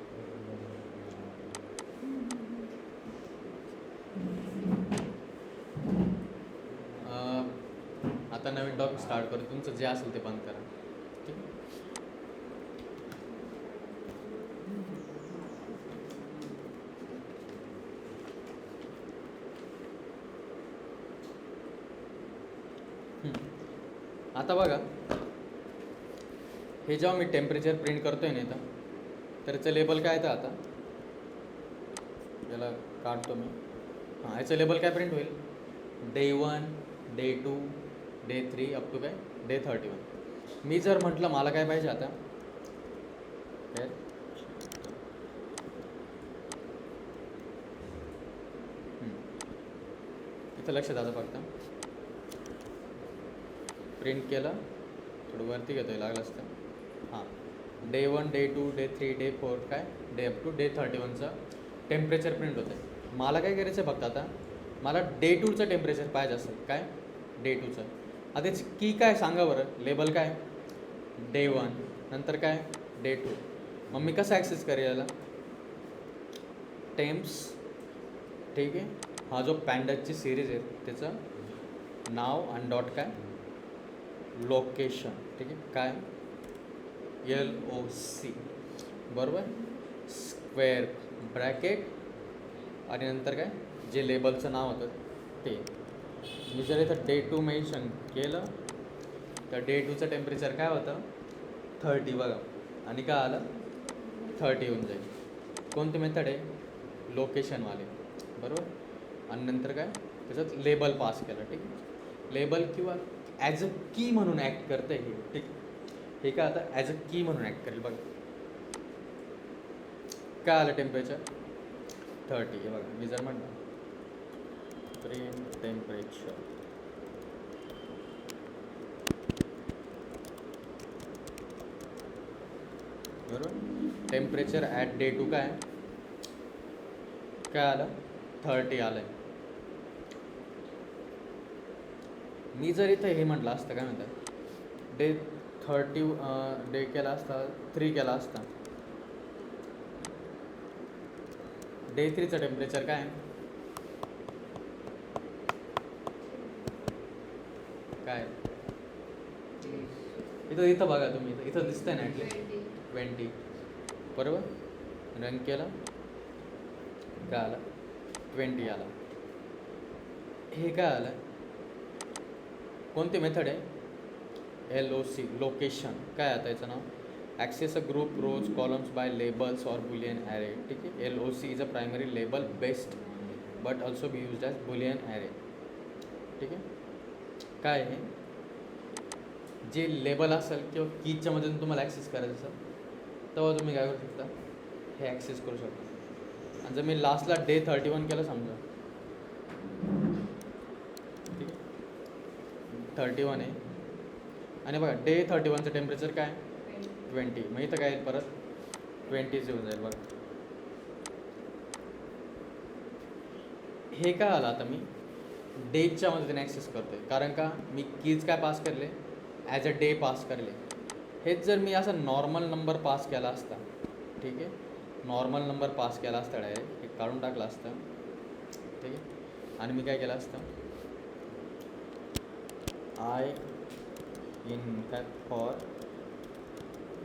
आता नवीन टॉपिक स्टार्ट करू. तुमचं जे असेल ते बंद करा. ठीक आहे. आता बघा, हे जेव्हा मी टेम्परेचर प्रिंट करतोय ना इथं, तर याचं लेबल काय येतं आता, याला काढतो मी. हां याचं लेबल काय प्रिंट होईल, day 1 day 2 day 3 up to काय डे 31. मी जर म्हटलं मला काय पाहिजे आता, काय इथं लक्षात आलं फक्त. प्रिंट केलं, थोडं वरती घेतोय लागलं असतं. हां डे 1 डे 2 डे 3 डे 4 काय डे अप टू डे 31चं टेम्परेचर प्रिंट होतं आहे. मला काय करायचं आहे फक्त आता, मला डे 2चं टेम्परेचर पाहिजे असेल. काय डे 2चं. आता त्याची की काय सांगा बरं, लेबल काय डे 1 नंतर काय डे 2. मग मी कसं ॲक्सेस करेल याला, टेम्प्स. ठीक आहे. हा जो पॅन्डाची सिरीज आहे त्याचं नाव आणि डॉट काय लोकेशन. ठीक आहे. काय LOC बरोबर, स्क्वेअर ब्रॅकेट, आणि नंतर काय जे लेबलचं नाव होतं ते. मी जर इथं डे 2 मेन्शन केलं तर डे 2चं टेम्परेचर काय होतं 30 बघा, आणि काय आलं 30 येऊन जाईल. कोणती मेथड आहे लोकेशनवाले बरोबर. आणि नंतर काय त्याच्यात लेबल पास केलं. ठीक आहे. लेबल किंवा ॲज अ की म्हणून ॲक्ट करतं हे. ठीक. हे काय आता ॲज अ की म्हणून ॲक्ट करेल बघा. काय आलं टेम्परेचर 30 हे बघा. मी जर म्हणलं प्रिंट टेम्परेचर, बरोबर, टेम्परेचर ॲट डे 2 काय आलं 30 आलं आहे. मी जर इथं हे म्हटलं असतं काय म्हणतात डे 30 डे केला असता 3 केला असता, डे 3चं टेम्परेचर काय काय इथं बघा तुम्ही, इथं दिसतंय ना ॲटलीस्ट 20 बरोबर. रन केलं काय आलं 20 आला. हे काय आलं, कोणती मेथड आहे LOC लोकेशन. काय आता याचं नाव access a group rows columns by labels or boolean array. ठीक आहे. LOC is a primary label based but also be use as boolean array. ठीक आहे. काय आहे जे लेबल असेल किंवा कीजच्या मधून तुम्हाला ॲक्सेस करायचं असेल तेव्हा तुम्ही काय करू शकता, हे ॲक्सेस करू शकता. आणि जर मी लास्टला डे 31 केलं समजा, ठीक आहे 31 आहे, आणि बघा डे 31चं टेम्परेचर काय 20. मग इथं काय येईल परत 20 येऊन जाईल बघा. हे काय आलं आता मी डेच्या मदतीने ॲक्सेस करतो आहे, कारण का मी कीज काय पास करले ॲज अ डे पास करले. हेच जर मी असा नॉर्मल नंबर पास केला असता, ठीक आहे नॉर्मल नंबर पास केला असता डायरेक्ट हे काढून टाकलं असतं. ठीक आहे. आणि मी काय केलं असतं आय इन काय फॉर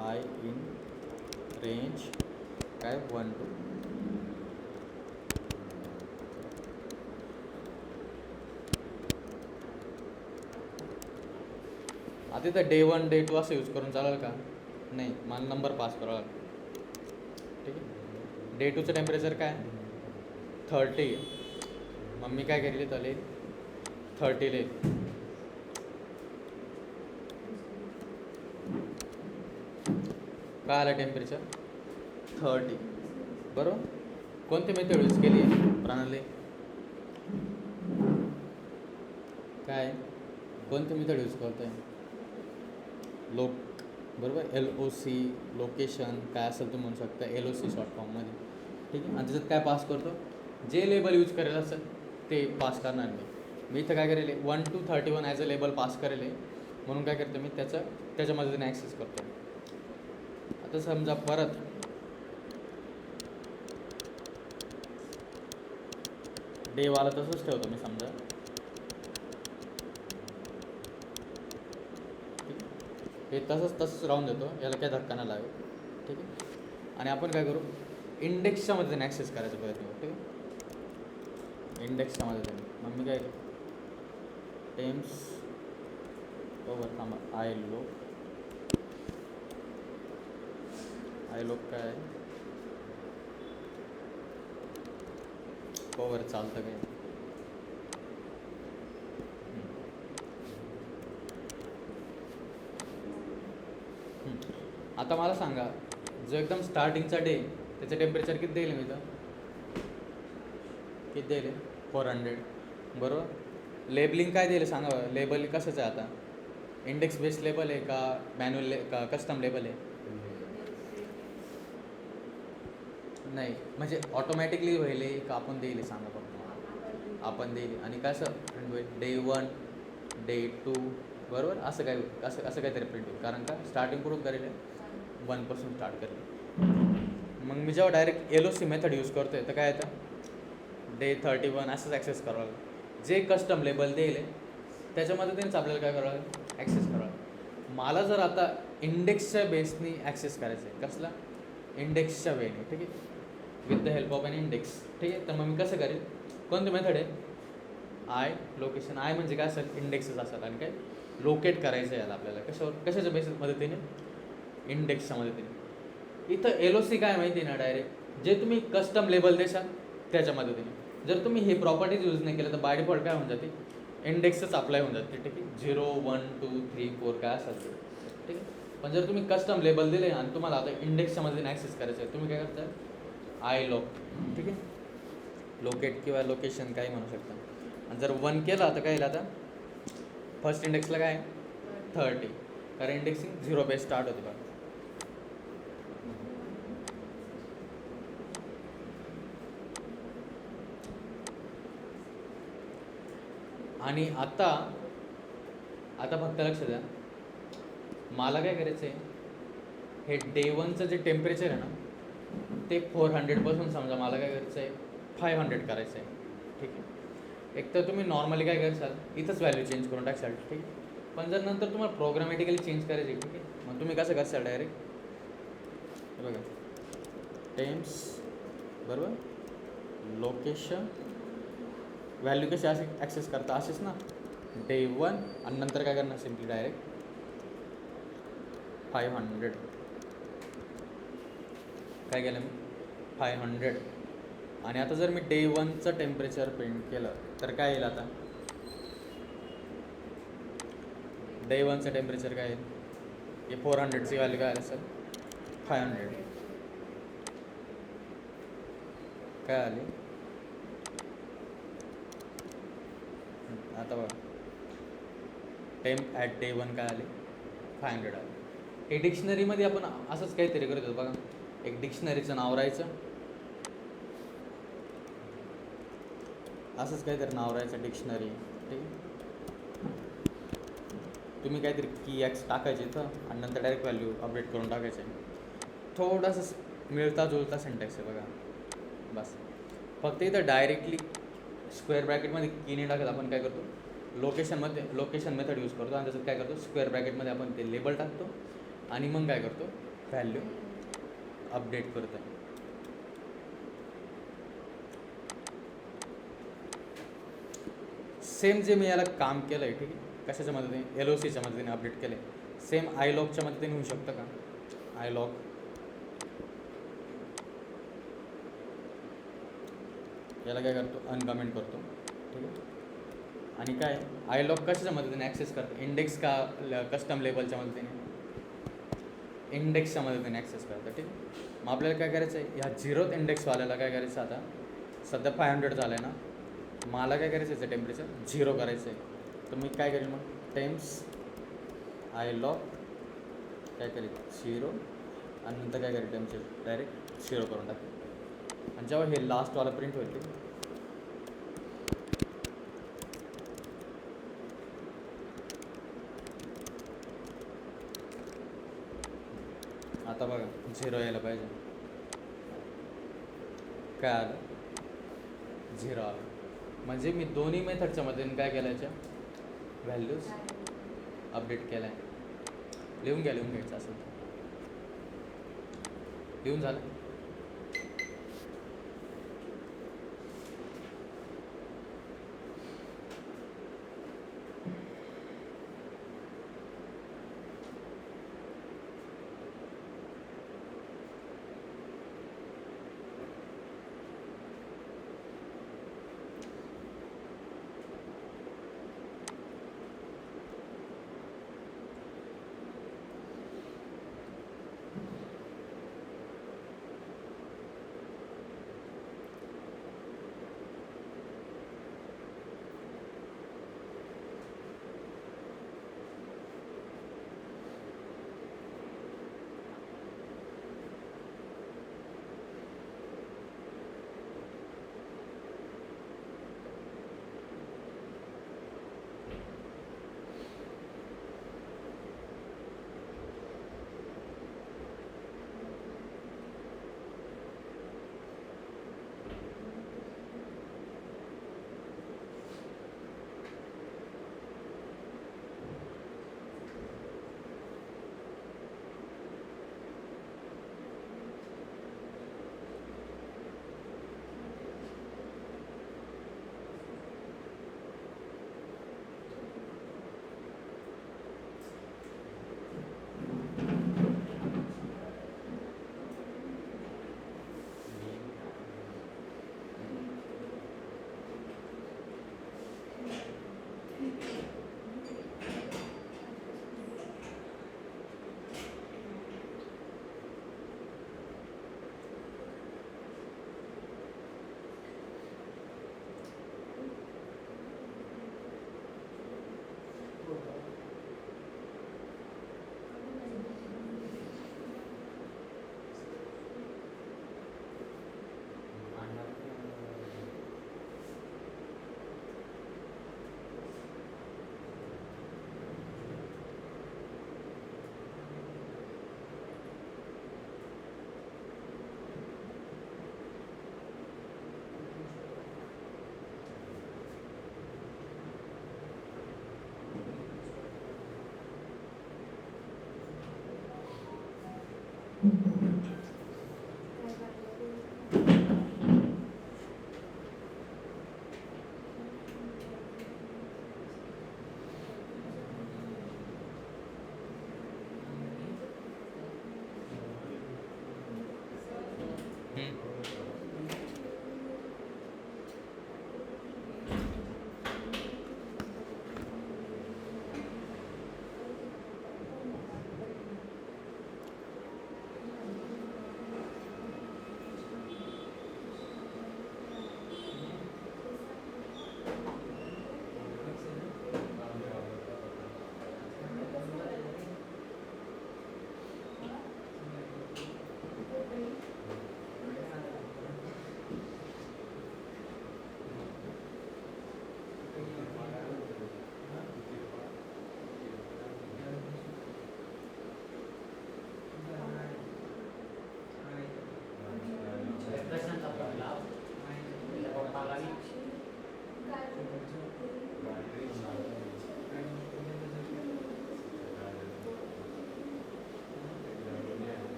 आय इन रेंज काय 1 to आता इथं डे 1 डे 2 असं यूज करून चालेल का नाही, मला नंबर पास करावा लागेल. ठीक आहे. डे टूचं टेम्परेचर काय 30 आहे. मग मी काय केलेली चालेल 30 लिहिली. काय आलं टेम्परेचर 30. बरोबर. कोणती मेथड यूज केली आहे प्रणाली? काय कोणती मेथड यूज करतोय? बरोबर. LOC लोकेशन काय असेल तुम्ही म्हणू शकता LOC शॉर्ट फॉर्ममध्ये. ठीक आहे. आणि त्याच्यात काय पास करतो? जे लेबल यूज करेल असेल ते पास करणार मी इथं काय करेल 1 to 31 as a label pass करेल आहे. म्हणून काय करतो मी त्याच्या मदतीने ॲक्सेस करतो. आता समजा परत डेवाला तसंच ठेवतो मी समजा. हे तसंच राहून देतो, याला काय धक्का नाही लागेल. ठीक आहे. आणि आपण काय करू इंडेक्सच्या मदतीने ॲक्सेस करायचा प्रयत्न करू. ठीक आहे. इंडेक्सच्या मदतीने मग मी काय टेम्स ओवर थांबा आय लोक काय ओवर चालतं काय. आता मला सांगा जो एकदम स्टार्टिंगचा डे त्याचं टेम्परेचर किती देईल मी तर किती देईल 400. बरोबर. लेबलिंग काय देईल सांगा. लेबल कसंच आहे आता इंडेक्स बेस्ड लेबल आहे का मॅन्युअल का कस्टम लेबल आहे? नाही म्हणजे ऑटोमॅटिकली होईल का आपण देईल सांगा फक्त. आपण देईल. आणि कसं डे 1 डे 2 बरोबर असं काय असं काहीतरी प्रिंट होईल. कारण का स्टार्टिंग कुठून करेल 1 पासून स्टार्ट करेल. मग मी जेव्हा डायरेक्ट LOC मेथड यूज करतो आहे तर काय येतं डे 31 असंच ॲक्सेस करावं लागेल. जे कस्टम लेबल देईल त्याच्या मदतीनेच आपल्याला काय करावं लागेल ॲक्सेस करावं लागेल. मला जर आता इंडेक्सच्या बेसनी ॲक्सेस करायचं आहे कसला इंडेक्सच्या वेने. ठीक आहे. With the help of an index. ठीक आहे. तर मग मी कसं करेल कोणती मेथड आहे आय लोकेशन. आय म्हणजे काय असेल इंडेक्सच असेल आणि काय लोकेट करायचं याला आपल्याला कशाच्या बेसिस मदतीने इंडेक्सच्या मदतीने. इथं LOC काय माहिती ना डायरेक्ट जे तुम्ही कस्टम लेबल देशाल त्याच्या मदतीने. जर तुम्ही हे प्रॉपर्टीज यूज नाही केलं तर बाय डिफॉल्ट काय होऊन जाते इंडेक्सच अप्लाय होऊन जाते. ठीक आहे. 0 1 2 3 4 काय असेल ते. ठीक आहे. पण जर तुम्ही कस्टम लेबल दिले आणि तुम्हाला आता इंडेक्सच्या मदतीने ॲक्सेस करायचं आहे तुम्ही काय करता आय लोक. ठीक आहे. लोकेट किंवा लोकेशन काही म्हणू शकता. आणि जर 1 केला तर काय येईल आता फर्स्ट इंडेक्सला काय 30 कारण इंडेक्सिंग 0 बेस स्टार्ट होते बघा. आणि आता फक्त लक्ष द्या मला काय करायचं आहे हे डे 1चं जे टेम्परेचर आहे ना ते 400 समजा मला काय करायचं आहे 500 करायचं आहे. ठीक आहे. एक तर तुम्ही नॉर्मली काय कराल इथंच व्हॅल्यू चेंज करून टाकाल. ठीक आहे. पण जर नंतर तुम्हाला प्रोग्रामॅटिकली चेंज करायचे ठीक आहे मग तुम्ही कसं करसाल डायरेक्ट बघा टेम्स बरोबर लोकेशन व्हॅल्यू कशी असे ॲक्सेस करता असेच ना डे 1 आणि नंतर काय करणार सिम्पली डायरेक्ट 500 काय केलं मी 500. आणि आता जर मी डे 1चं टेम्परेचर प्रिंट केलं तर काय येईल आता डे 1चं टेम्परेचर काय येईल हे 400ची व्हॅल्यू काय आली सर 500 काय आली. आता बघा टेम्प ॲट डे 1 काय आले 500 आले. हे डिक्शनरीमध्ये आपण असंच काहीतरी करत होतो बघा. एक डिक्शनरीचं नाव राहायचं असंच काहीतरी नाव राहायचं डिक्शनरी. ठीक आहे. तुम्ही काहीतरी की एक्स टाकायचे इथं आणि नंतर डायरेक्ट व्हॅल्यू अपडेट करून टाकायचे. थोडंसं मिळता जुळता सेंटेक्स आहे बघा बस. फक्त इथं डायरेक्टली स्क्वेअर ब्रॅकेटमध्ये की नाही टाकत आपण काय करतो लोकेशन मेथड यूज करतो आणि त्याच्यात काय करतो स्क्वेअर ब्रॅकेटमध्ये आपण ते लेबल टाकतो आणि मग काय करतो व्हॅल्यू अपडेट करतो. सेम जे मी याला काम केलं आहे ठीक आहे कशाच्या मदतीने LOCच्या मदतीने अपडेट केलं आहे सेम आय लॉकच्या मदतीने होऊ शकतं का आय लॉग याला काय करतो अनकमेंट करतो, ठीक आहे. आणि काय आय लॉग कशाच्या मदतीने ॲक्सेस करतो, इंडेक्स का कस्टम लेबलच्या मदतीने, इंडेक्सच्या मदतीने ॲक्सेस करतं, ठीक आहे. मग आपल्याला काय करायचं आहे, ह्या 0th इंडेक्सवाल्याला काय करायचं आता, सध्या 500 झालं आहे ना, मला काय करायचं आहे टेम्परेचर 0 करायचं आहे. तर मी काय करेन मग टेम्प्स आय लॉग काय करेल 0 आणि नंतर काय करेल टेम्परेचर डायरेक्ट 0 करून टाकेल. आणि जेव्हा हे लास्टवाला प्रिंट होईल ते आता बघा 0 यायला पाहिजे, काय आलं 0 आलं. म्हणजे मी दोन्ही मेथडच्या मदतीने काय केलं याच्या व्हॅल्यूज अपडेट केल्या आहे. लिहून घ्यायचं असेल तर लिहून झालं.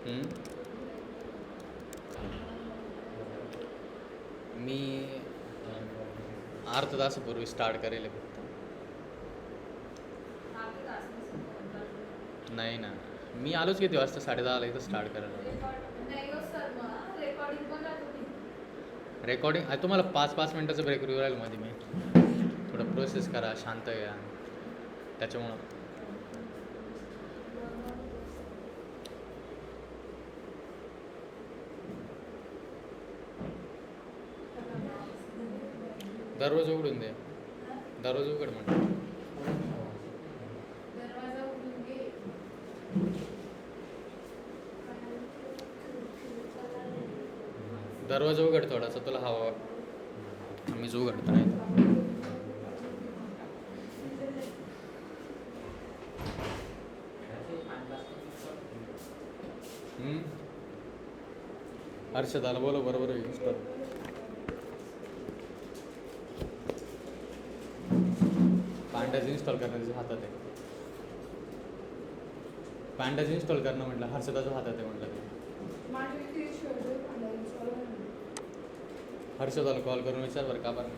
हम्म? मी अर्धा तासापूर्वी स्टार्ट करेल फक्त. नाही ना, मी आलोच किती वाजता, 10:30ला इथं स्टार्ट करायला. रेकॉर्डिंग तुम्हाला 5-5 मिनटाचं ब्रेक राहील मध्ये. मी थोडं प्रोसेस करा, शांत घ्या, त्याच्यामुळं. दररोज उघडून दे, दररोज उघड म्हणतो. दरवाजा उघड थोडासा, तुला हवा. मीच उघडतो नाही. हर्षदाला बोलो बरोबर इन्स्टॉल. पॅन्डाज इन्स्टॉल करण्याच्या हातात आहे. पॅन्डाज इन्स्टॉल करणं म्हटलं हर्षदाच्या हातात आहे म्हटलं. हर्षदाला कॉल करून विचार बरं का बरं.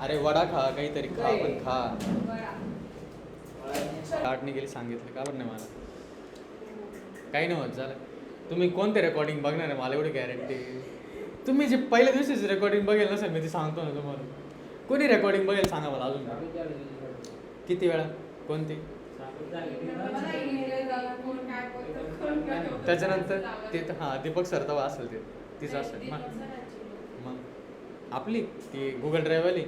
अरे वडा खा, काहीतरी खा, पण खा. स्टार्ट नाही केली सांगितलं का बरं नाही मला. काही नाही होत झालं. तुम्ही कोणते रेकॉर्डिंग बघणार आहे मला एवढी गॅरंटी. तुम्ही जे पहिल्या दिवशीच रेकॉर्डिंग बघेल नसेल मी ते सांगतो ना तुम्हाला. कोणी रेकॉर्डिंग बघेल सांगा मला अजून किती वेळा कोणती त्याच्यानंतर ते हां दीपक सर तेव्हा असेल ते तीच असेल मग आपली ती गुगल ड्राईव्हवाली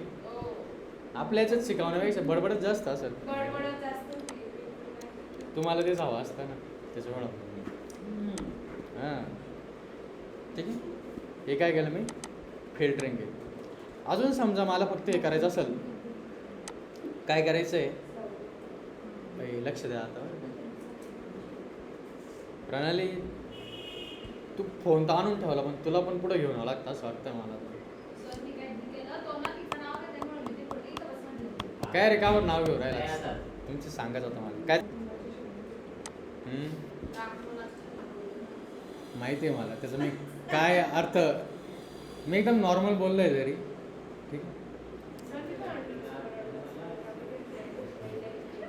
आपल्या याच्यात शिकवण्यापेक्षा बडबडच जास्त असेल तुम्हाला तेच हवं असतं ना त्याच्यामुळं हां ठीक आहे हे काय केलं मी फिल्टरिंग केलं. अजून समजा मला फक्त हे करायचं असेल काय करायचं आहे काही लक्ष द्या आता प्रणाली तू फोन तर आणून ठेवला पण तुला पण पुढे घेऊन यावं लागतं असं वाटतं मला. काय रे कावर नाव घेऊ राहिला तुमचं सांगायचं होतं मला काय माहिती आहे मला त्याचं मी काय अर्थ मी एकदम नॉर्मल बोललो आहे तरी ठीक आहे.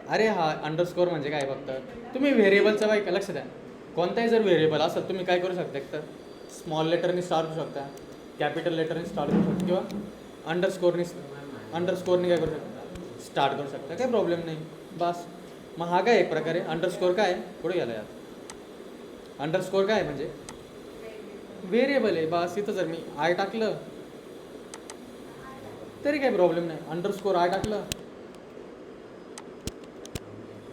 अरे हा अंडरस्कोअर म्हणजे काय फक्त तुम्ही व्हेरिएबलचं बाई लक्ष द्या कोणताही जर व्हेरिएबल असेल तुम्ही काय करू शकता एक तर स्मॉल लेटरनी स्टार्ट करू शकता कॅपिटल लेटरनी स्टार्ट करू शकता किंवा अंडरस्कोअरनी काय करू शकता स्टार्ट करू शकता काही प्रॉब्लेम नाही बस. मग हा काय एक प्रकारे अंडरस्कोअर काय पुढे गेला यात अंडरस्कोअर काय म्हणजे व्हेरिएबल आहे बस. इथं जर मी आय टाकलं तरी काही प्रॉब्लेम नाही अंडरस्कोअर आय टाकलं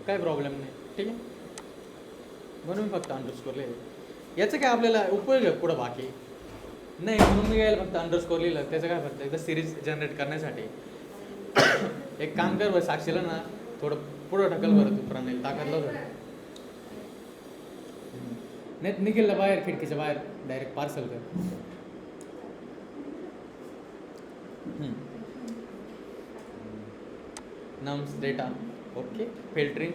काय प्रॉब्लेम नाही ठीक आहे. म्हणून फक्त अंडरस्कोअर लिहिलं याचं काय आपल्याला उपयोग आहे पुढं बाकी नाही म्हणून मी काय फक्त अंडरस्कोअर लिहिलं त्याचं काय फक्त एकदा सिरीज जनरेट करण्यासाठी एक काम कर बरं साक्षीला ना थोडं पुढं ढकल बरं तू प्रणाली ताकदला होतं नाही निघेल बाहेर खिडकीच्या बाहेर डायरेक्ट पार्सल कर. नम्स डेटा ओके फिल्टरिंग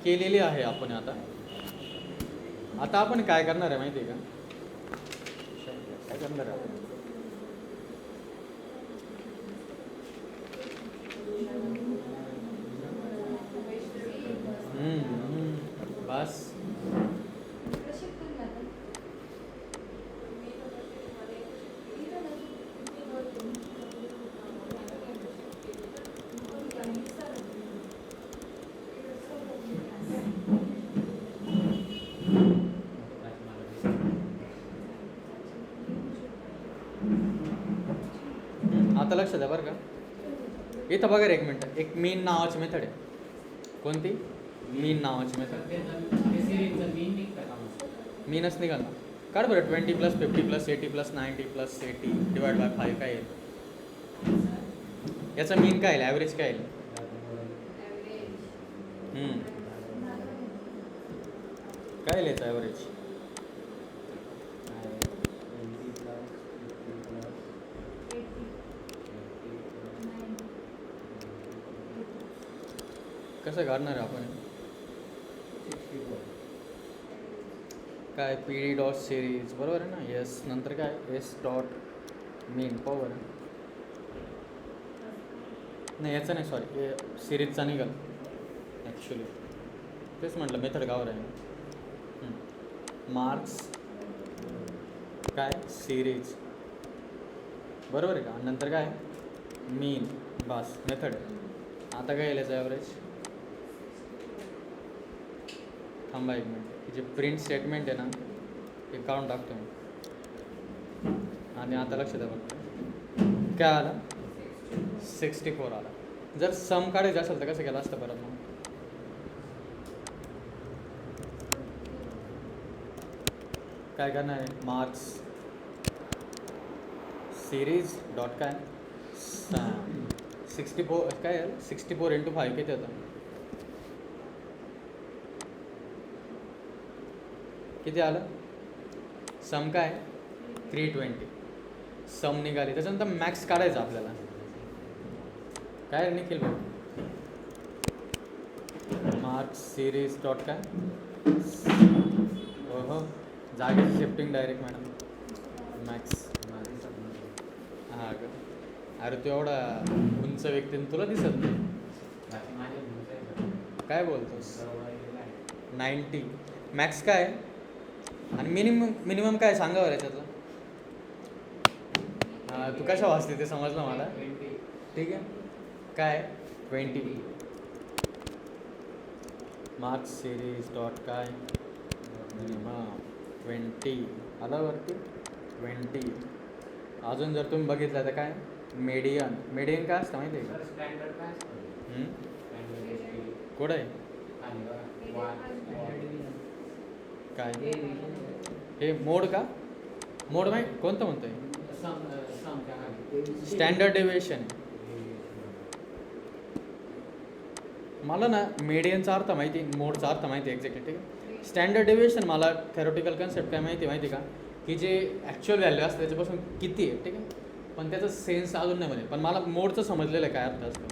केलेली आहे आपण आता आपण काय करणार आहे माहिती आहे का काय करणार आहे आपण बस आता लक्ष द्या बरं का इथं बघा रे एक मिनटं एक मीन नावाची मेथड आहे कोणती मीन नावाची मेथड मीनच निघाल ना काढ बरं 20 + 50 + 80 + 90 + 80 डिवाइड बाय 5 काय येईल याचा मीन काय येईल ॲव्हरेज काय येईल काय येईल याचा ॲव्हरेज कसं काढणार आहे आपण काय पी डी डॉट सिरीज बरोबर आहे ना एस नंतर काय एस डॉट मीन पॉवर नाही याचा नाही सॉरी सिरीजचा निघाल ॲक्च्युली तेच म्हटलं मेथड गावर आहे मार्क्स काय सिरीज बरोबर आहे का नंतर काय मीन बस मेथड आता काय येईल याचा ॲव्हरेज थांबा एक मिनिट जे प्रिंट स्टेटमेंट आहे ना ते काढून टाकतो मी आणि आता लक्ष द्या बघा काय आलं 64 आला जर सम काढायचं असेल तर कसं केलं असतं परत मग काय करणार आहे मार्क्स सिरीज डॉट काय 64 काय 64 × 5 किती होतं किती आलं सम काय 320 सम निघाली त्याच्यानंतर मॅक्स काढायचं आपल्याला काय निखिल भाऊ मार्क्स सिरीज डॉट काय हो जागेची शिफ्टिंग डायरेक्ट मॅडम मॅक्स हां ग अरे तू एवढा उंच व्यक्तीने तुला दिसत नाही काय बोलतोस 90 मॅक्स काय आणि मिनिमम काय सांगा बरं त्याचं तू कशा वाचते ते समजलं मला ठीक आहे. काय 20 मार्क्स सिरीज डॉट काय मिनिमम 20 आला वरती 20. अजून जर तुम्ही बघितलं तर काय मेडियन काय असतं माहिती आहे का? स्टँडर्ड काय असतं? कुठं आहे काय हे मोड का? मोड माहिती कोणतं म्हणतोय? Standard deviation. मला ना मेडियनचा अर्थ माहिती, मोडचा अर्थ माहिती एक्झॅक्टली. ठीक आहे. स्टँडर्ड डेविएशन मला थेरोटिकल कन्सेप्ट काय माहिती का, की जे ॲक्च्युअल व्हॅल्यू असतं त्याच्यापासून किती आहे. ठीक आहे. पण त्याचा सेन्स अजून नाही बनेल. पण मला मोडचं समजलेलं काय अर्थ असतं.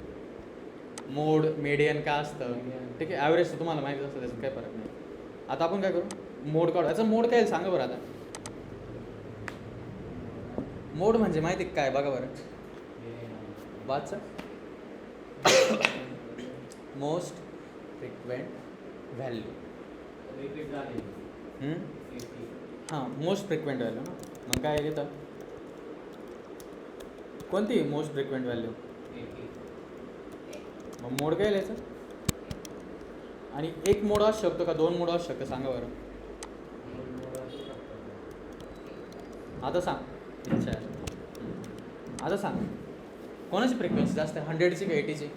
मोड मेडियन काय असतं. ठीक आहे. ॲव्हरेज तुम्हाला माहिती असतं, त्याच्यात काय फरक नाही. आता आपण काय करू, मोड काढू. याचा मोड काय सांगा बरं. आता मोड म्हणजे माहिती काय बघा बरं. वाचा मोस्ट फ्रिक्वेंट व्हॅल्यू. हां मोस्ट फ्रिक्वेंट व्हॅल्यू ना. मग काय घेतं कोणती मोस्ट फ्रिक्वेंट व्हॅल्यू. मग मोड काय लिहायचं. आणि एक मोड असू शकतो का, दोन मोड असू शकतो सांगा बरं. आता सांग इच्छा आहे. आता सांग कोणाची फ्रिक्वेन्सी जास्त आहे, 100ची का 80ची.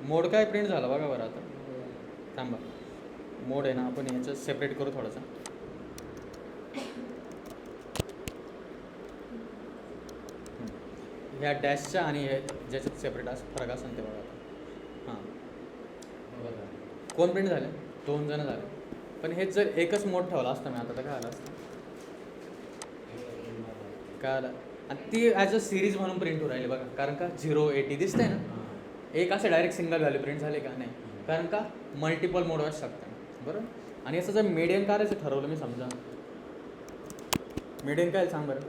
मोड काय प्रिंट झाला बघा बरं. आता थांबा, मोड आहे ना आपण याचं सेपरेट करू थोडंसं. ह्या डॅशच्या आणि हे ज्याच्यात सेपरेट असं फरक असेल ते बघा. आता हां कोण प्रिंट झाले, 2 जण झाले. पण हेच जर एकच मोड ठेवला असतं मी आता तर काय आलं असतं. काय आलं. आणि ती ॲज अ सिरीज म्हणून प्रिंट होऊ राहिली बघा. कारण का 080 दिसतंय ना. एक असे डायरेक्ट सिंगल व्हॅल्यू प्रिंट झाले का नाही. कारण का मल्टिपल मोड असू शकतं बरोबर. आणि याचं जर मीडियन काढायचं ठरवलं मी समजा. मीडियन काय सांग बरं.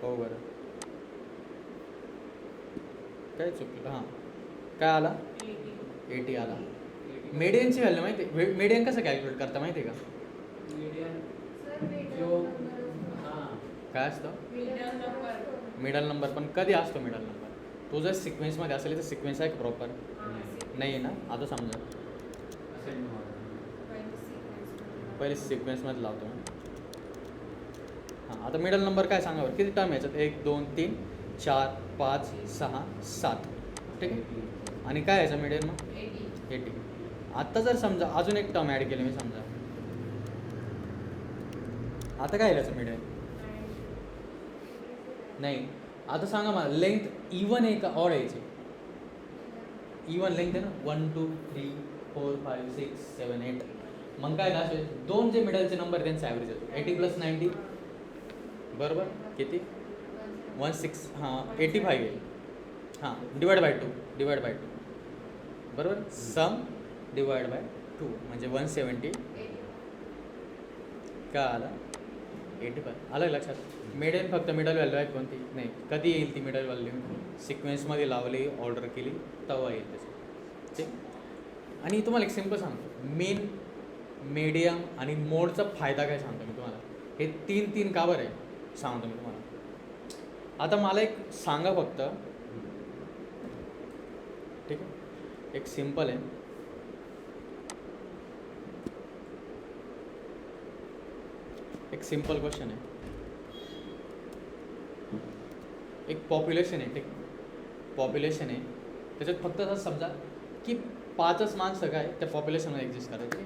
हो बरं काय चुकलं. हां काय आला 80 आला. मीडियनची व्हॅल्यू माहिती आहे. मीडियन कसं कॅल्क्युलेट करता माहिती आहे का. काय असतं मिडल नंबर. पण कधी असतो मिडल नंबर. तो जर सिक्वेन्समध्ये असेल तर सिक्वेन्स आहे का प्रॉपर नाही आहे ना. आता समजा पहिले सिक्वेन्समध्ये लावतो. हां आता मिडल नंबर काय सांगा बरं. किती टर्म याच्यात 1 2 3 4 5 6 7. ठीक आहे. आणि काय याचं मिडियन मग 80. आत्ता जर समजा अजून एक टर्म ॲड केली मी समजा. आता काय याचं मिडियन नाही. आता सांगा मला लेंथ इवन आहे का ऑड यायची. इवन लेंथ आहे ना 1 2 3 4 5 6 7 8. मग काय का असे दोन जे मिडलचे नंबर त्यांचा ॲव्हरेज येतो 80 + 90 बरोबर किती 16. हां 85 येईल. हां डिवाइड बाय 2 बरोबर. सम डिवाइड बाय 2 म्हणजे 170. काय आला 85 आलं लक्षात. मिडल फक्त मिडल व्हॅल्यू आहे कोणती नाही. कधी येईल ती मिडल व्हॅल्यू सिक्वेन्समध्ये लावली ऑर्डर केली तेव्हा येईल त्याची. ठीक. आणि तुम्हाला एक सिम्पल सांगतो मेन मीडियम आणि मोडचा फायदा काय सांगतो मी तुम्हाला. हे 3 का बरं आहे सांगतो मी तुम्हाला. आता मला एक सांगा फक्त. ठीक आहे. एक सिम्पल आहे. एक सिम्पल क्वेश्चन आहे. एक पॉप्युलेशन आहे. ठीक. पॉप्युलेशन आहे त्याच्यात फक्त असं समजा की 5च माणसं काय त्या पॉप्युलेशनमध्ये एक्झिस्ट करायचे.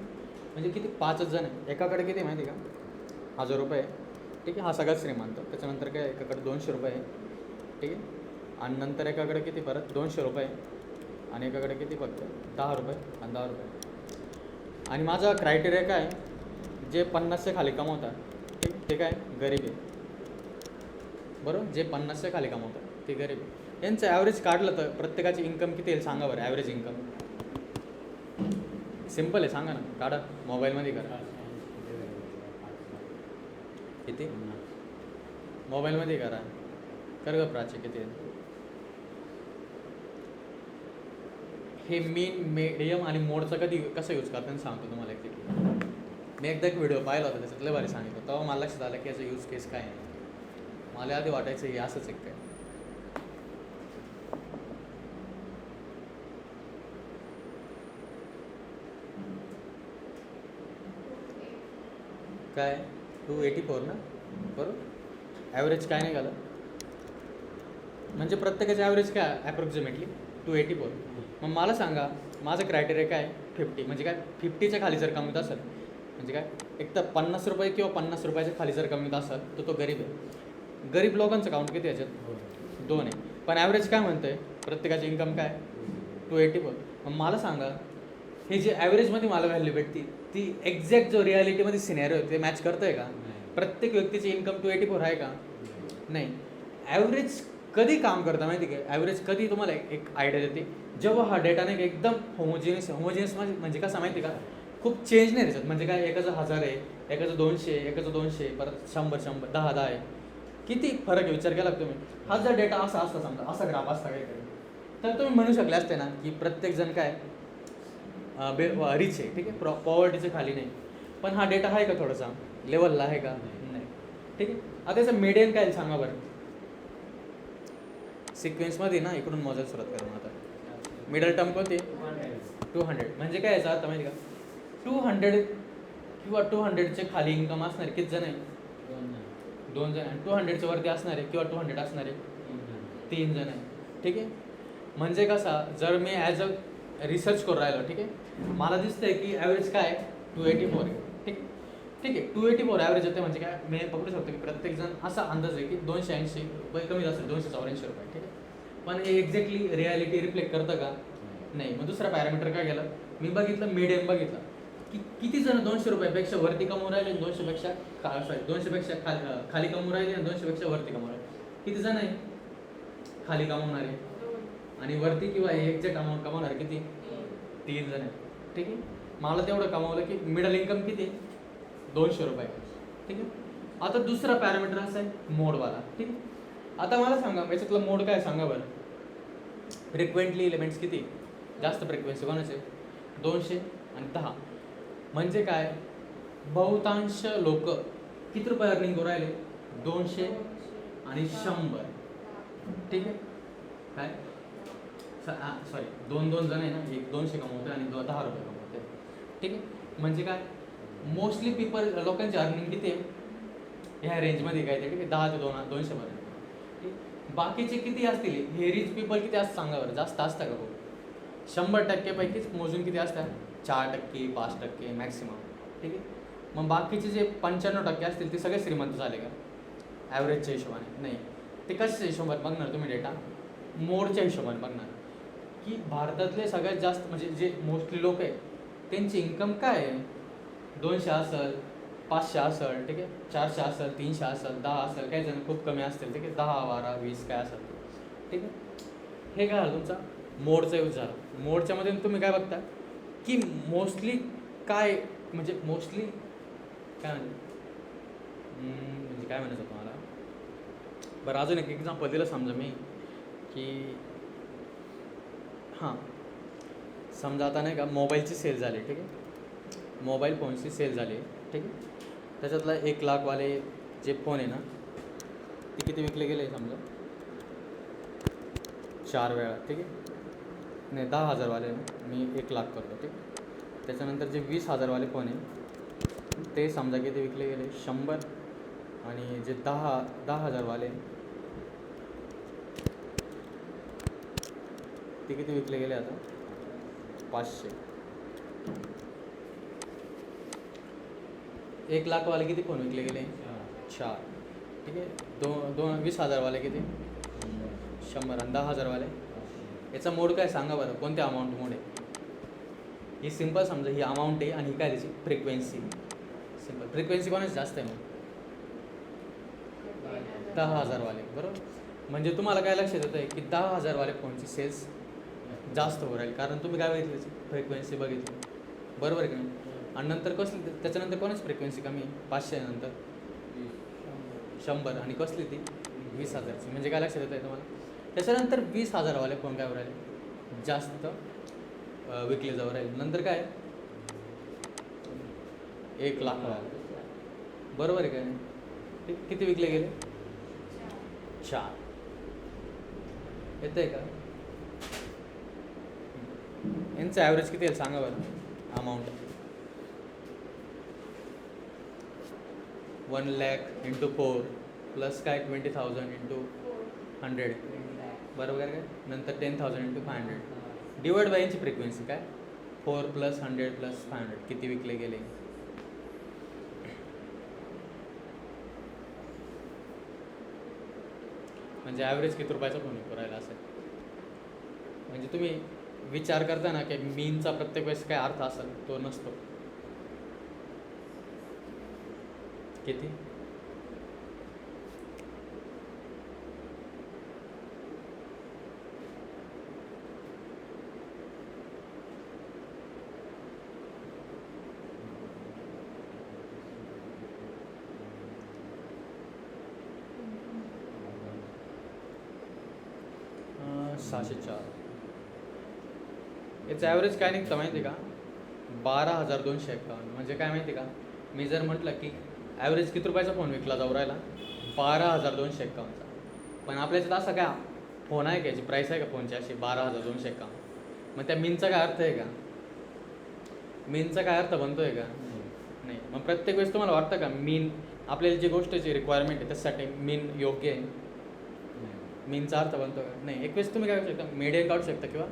म्हणजे किती 5च जण आहे. एकाकडे किती माहिती आहे का 1000 रुपये. ठीक आहे. हा सगळ्यात श्रीमंत. त्याच्यानंतर काय एकाकडे 200 रुपये आहे. ठीक आहे. आणि नंतर एकाकडे किती परत 200 रुपये आणि एकाकडे किती फक्त 10 रुपये आणि 10 रुपये. आणि माझा क्रायटेरिया काय जे 50च्या खाली कमवतात ठीक ते काय गरीब आहे बरोबर. जे 50च्या खाली कमवतात ते गरीब आहे. यांचं ॲव्हरेज काढलं तर प्रत्येकाची इन्कम किती येईल सांगा बरं. ॲव्हरेज इन्कम सिम्पल आहे सांगा ना. काढा मोबाईलमध्ये करा. किती मोबाईलमध्ये करा कर ग प्राची किती आहे हे मीन, मीडियम आणि मोडचा कसं यूज करताना सांगतो तुम्हाला एक्झॅक्टली. मी एकदा एक व्हिडिओ पाहिला होता त्याच्यात लय भारी सांगितलं, तेव्हा मला लक्षात आलं की याचा यूज केस काय आहे. मला आधी वाटायचं हे असंच एक काय. काय 284 ना, बरोबर. ॲव्हरेज काय नाही झालं म्हणजे प्रत्येकाचं ॲव्हरेज काय ॲप्रॉक्सिमेटली 284. मग मला सांगा माझं क्रायटेरिया काय 50, म्हणजे काय 50च्या खाली जर कमीत असेल म्हणजे काय एक तर 50 रुपये किंवा 50 रुपयाच्या खाली जर कमीत असेल तर तो गरीब आहे. गरीब लोकांचं काउंट किती याच्यात 2 आहे, पण ॲव्हरेज काय म्हणतं आहे प्रत्येकाची इन्कम काय 284. मग मला सांगा हे जे ॲव्हरेजमध्ये मला व्हॅल्यू भेटते ती एक्झॅक्ट जो रियालिटीमध्ये सिनेरिओ ते मॅच करतं आहे का? प्रत्येक व्यक्तीची इन्कम 284 आहे का? नाही. ॲव्हरेज कधी काम करतं माहिती का? ॲव्हरेज कधी तुम्हाला एक आयडिया देते जेव्हा हा डेटा नाही का एकदम होमोजिनियस म्हणजे कसं माहिती का खूप चेंज नाही त्याच्यात. म्हणजे काय एकाचं 1000 आहे, एकाचं 200, एकाचं 200, परत 100, 10 आहे. किती फरक आहे विचार केला तुम्ही? हा जर डेटा असा असता समजा असा ग्राफ असता काहीतरी तर तुम्ही म्हणू शकले असते ना की प्रत्येकजण काय रिच आहे, ठीक आहे, पॉवर्टीच्या खाली नाही. पण हा डेटा आहे का थोडासा लेवलला आहे का? नाही. ठीक आहे. आता त्याचं मीडियन काय सांगा बरं. सिक्वेन्समध्ये ना इकडून मोजायला सुरुवात करू. आता मिडल टर्म कोणते 200 म्हणजे काय याचा अर्थ माहिती का 200 किंवा 200च्या खाली इन्कम असणारे किती जण आहे? 2 जण. आणि 200च्या वरती असणारे किंवा 200 असणारे 3 जण आहे. ठीक आहे. म्हणजे कसा जर मी ॲज अ रिसर्च करून राहिलो, ठीक आहे, मला दिसतंय की ॲव्हरेज काय 284 आहे. ठीक आहे 284 ॲव्हरेज येते. म्हणजे काय मी पकडू शकतो की प्रत्येकजण असा अंदाज आहे की 280 रुपये कमी असेल 284 रुपये. ठीक आहे. पण हे एक्झॅक्टली रियालिटी रिफ्लेक्ट करतं का? नाही. मग दुसरा पॅरामीटर काय केलं मी बघितलं मीडियम बघितलं की किती जण 200 रुपयापेक्षा वरती कमवून राहिले, 200पेक्षा खाली कमवून राहिले आणि 200पेक्षा वरती कमवून राहिले. किती जण आहे खाली कमवणारे आणि वरती किंवा एक्झॅक्ट अमाऊंट कमवणारे किती? 3 जण आहे. ठीक आहे. मला तेवढं कमावलं की मिडल इन्कम किती 200 रुपये. ठीक आहे. आता दुसरा पॅरामीटर असा आहे मोडवाला. ठीक आहे. आता मला सांगा याच्यातलं मोड काय सांगा बरं. फ्रिक्वेंटली एलिमेंट्स किती जास्त फ्रिक्वेन्सी कोणाचे 200 आणि 10. म्हणजे काय बहुतांश लोक किती रुपये अर्निंग करू राहिले 200 आणि 100. ठीक आहे. काय सॉरी 2 जण आहे ना, एक 200 कमवते आणि 10 रुपये कमवते. ठीक आहे. म्हणजे काय मोस्टली लोकांची अर्निंग किती आहे ह्या रेंजमध्ये काय ते, ठीक आहे, 10 ते 200 पर्यंत. ठीक. बाकीचे किती असतील हे रिच पीपल किती असतं सांगा बरं. जास्त असतं का? 100%पैकीच मोजून किती असतात 4%, 5% मॅक्सिमम. ठीक आहे. मग बाकीचे जे 95% असतील ते सगळे श्रीमंत झाले का ॲव्हरेजच्या हिशोबाने? नाही. ते कशाच्या हिशोबाने बघणार तुम्ही डेटा? मोडच्या हिशोबाने बघणार की भारतातले सगळ्यात जास्त म्हणजे जे मोस्टली लोक आहेत त्यांची इन्कम काय आहे. 200 असेल, 500 असेल, ठीक आहे, 400 असेल, 300 असेल, 10 असेल, काही जण खूप कमी असतील, ठीक आहे, 10, 12, 20 काय असेल. ठीक आहे. हे काय झालं तुमचा मोडचा यूज झाला. मोडच्यामध्ये तुम्ही काय बघता की मोस्टली काय म्हणजे मोस्टली काय म्हणजे काय म्हणायचं तुम्हाला. बरं अजून एक एक्झाम्पल दिलं समजा मी की हां समजा आता नाही का मोबाईलची सेल झाली. ठीक आहे. मोबाईल फोनची सेल झाली. ठीक आहे. त्याच्यातला 1 लाखवाले जे फोन आहे ना ते किती विकले गेले समजा 4 वेळा. ठीक आहे. नाही 10,000वाले ना मी 1 लाख करतो. ठीक. त्याच्यानंतर जे 20,000वाले फोन आहे ते समजा किती विकले गेले 100. आणि जे 10,000वाले ते किती विकले गेले आता 500. 1 लाखवाले किती फोन विकले गेले 4. ठीक आहे. 20,000वाले किती 100 आणि 10,000वाले. याचा मोड काय सांगा बरं कोणत्या अमाऊंट मोड आहे. ही सिम्पल समजा ही अमाऊंट आहे आणि ही काय त्याची फ्रिक्वेन्सी. सिम्पल फ्रिक्वेन्सी कोणाची जास्त आहे मग 10,000वाले. बरोबर. म्हणजे तुम्हाला काय लक्षात येतं आहे की 10,000वाले फोनची सेल्स जास्त हो राहील कारण तुम्ही काय बघितली फ्रिक्वेन्सी बघितली. बरोबर आहे की नाही. आणि नंतर कसली त्याच्यानंतर कोणाच फ्रिक्वेन्सी कमी 500 नंतर 100 आणि कसली ती 20,000ची. म्हणजे काय लक्षात येतं आहे तुम्हाला. त्याच्यानंतर 20,000वाले फोन काय राहिले जास्त विकले जाऊ राहील. नंतर काय 1,00,000 बरोबर आहे काय. ते किती विकले गेले 4. येतं आहे का. यांचं ॲव्हरेज किती आहे सांगा बरं अमाऊंट. 1,00,000 इंटू 4 प्लस काय 20,000 इंटू 100 बरोबर काय. नंतर 10,000 इंटू 500 डिवाइड बाय यांची फ्रिक्वेन्सी काय 4 प्लस 100 प्लस 500 किती विकले गेले. म्हणजे ॲव्हरेज किती रुपयाचा फोन विकू राहिला असेल. म्हणजे तुम्ही विचार करता ना की मीनचा प्रत्येक वेळेस काय अर्थ असेल तो नसतो. किती 604. याचं ॲव्हरेज काय निघतं माहिती आहे का 12,251. म्हणजे काय माहिती आहे का मी जर म्हटलं की ॲव्हरेज किती रुपयाचा फोन विकला जाऊ राहिला 12,251चा. पण आपल्या याच्यात असा काय फोन आहे का याची प्राईस आहे का फोनची अशी 12,251. मग त्या मीनचा काय अर्थ आहे का मीनचा काय अर्थ बनतोय का नाही. मग प्रत्येक वेळेस तुम्हाला वाटतं का मीन आपल्याला जी गोष्टची रिक्वायरमेंट आहे त्यासाठी मीन योग्य आहे. मीनचा अर्थ बनतो का नाही. एक वेळेस तुम्ही काय करू शकता मीडियन काढू शकता किंवा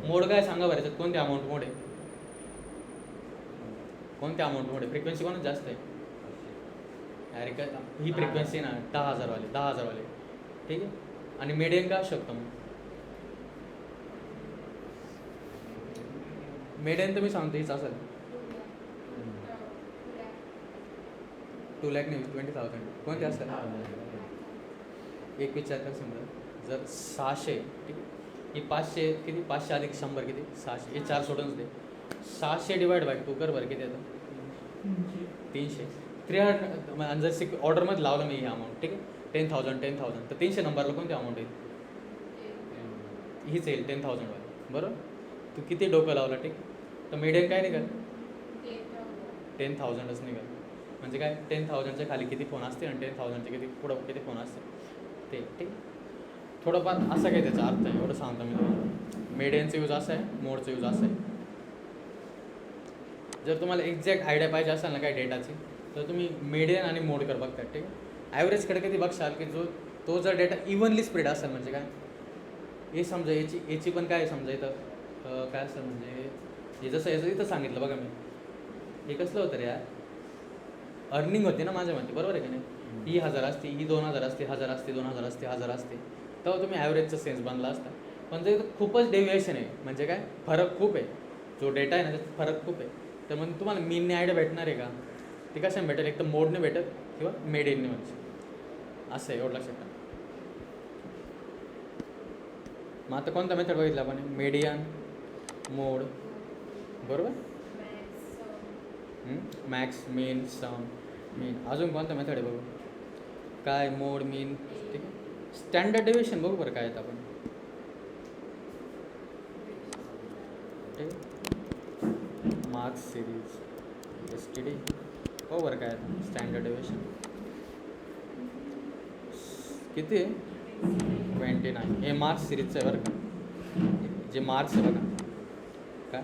मोड काय सांगा बरं याच्यात कोणत्या अमाऊंट मोड आहे कोणत्या अमाऊंट मोड आहे. फ्रिक्वेन्सी कोणाच जास्त आहे अरे का ही फ्रिक्वेन्सी ना 10,000 वाले ठीक आहे. आणि मीडियन काय असू शकतो मग मीडियन तुम्ही सांगतो हीच असेल 2,00,000 नाही 20,000 कोणते असेल. एक विचार कर समजा जर 600 ठीक आहे ही 500 किती 500 अधिक 100 किती 600 हे 4 सोडूनच दे 600 डिवाइड बाय 2 कर बरं किती येतं 300. 300 आणि जर ऑर्डरमध्ये लावलं मी ही अमाऊंट ठीक आहे 10,000 तर 300 नंबरला कोणती अमाऊंट येईल हीच येईल 10,000 वाली बरोबर. तू किती डोकं लावलं ठीक तर मीडियम काय निघाल 10,000च निघाल. म्हणजे काय 10,000च्या खाली किती फोन असते आणि 10,000च्या किती पुढं किती फोन असते ते ठीक. थोडंफार असं काही त्याचा अर्थ आहे एवढं सांगतो मी तुम्हाला. मीडियनचा यूज असा आहे मोडचा यूज असा आहे. जर तुम्हाला एक्झॅक्ट आयडिया पाहिजे असेल ना काय डेटाची तर तुम्ही मीडियन आणि मोड कर बघता ठीक आहे. ॲव्हरेजकडे कधी बघशाल की तो जर डेटा इव्हनली स्प्रेड असेल म्हणजे काय हे समजा याची पण काय समजा इथं काय असेल म्हणजे हे जसं याचं इथं सांगितलं बघा मी हे कसलं होतं रे यार अर्निंग होती ना माझ्या म्हणते बरोबर आहे का नाही. ही 1,000 असते ही 2,000 असते 1,000 असते 2,000 असते 1,000 असते तेव्हा तुम्ही ॲव्हरेजचा सेन्स बनला असता. पण जर खूपच डेव्हिएशन आहे म्हणजे काय फरक खूप आहे जो डेटा आहे ना त्यात फरक खूप आहे. तर मग तुम्हाला मीनने आयडिया भेटणार आहे का ते कशाने भेटेल एक तर मोडने भेटेल किंवा मीडियनने म्हणजे असं आहे एवढं लक्षात ठेवा. मग आता कोणता मेथड बघितला आपण मीडियन मोड बरोबर मॅक्स मीन सम मीन. अजून कोणता मेथड आहे बघू काय मोड मीन ठीक आहे. स्टँडर्ड डेव्हिएशन बघू बरं काय आहेत आपण ठीक आहे. मार्क्स सिरीज STD हो बरं काय स्टँडर्ड डेव्हिएशन किती आहे 29. हे मार्क्स सिरीजचं आहे बरं का जे मार्क्स आहे बघा काय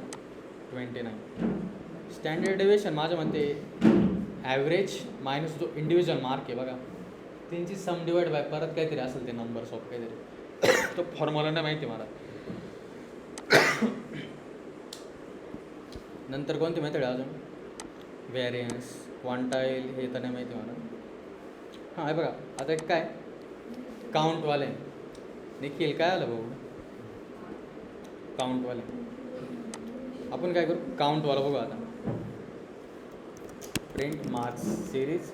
29. स्टँडर्ड डेव्हिएशन माझ्या मते ॲव्हरेज मायनस जो इंडिव्हिज्युअल मार्क आहे बघा त्यांची सम डिवाइड बाय परत काहीतरी असेल ते नंबर्स ऑफ काहीतरी तो फॉर्म्युला नाही माहिती मला. नंतर कोणती मेथड आहे अजून व्हॅरियन्स क्वांटाईल हे तर नाही माहिती मला. हां हे बघा आता एक काय काउंटवाले निखिल काय आलं भाऊ काउंटवाले आपण काय करू काउंटवाला बघू आता प्रिंट मार्क्स सिरीज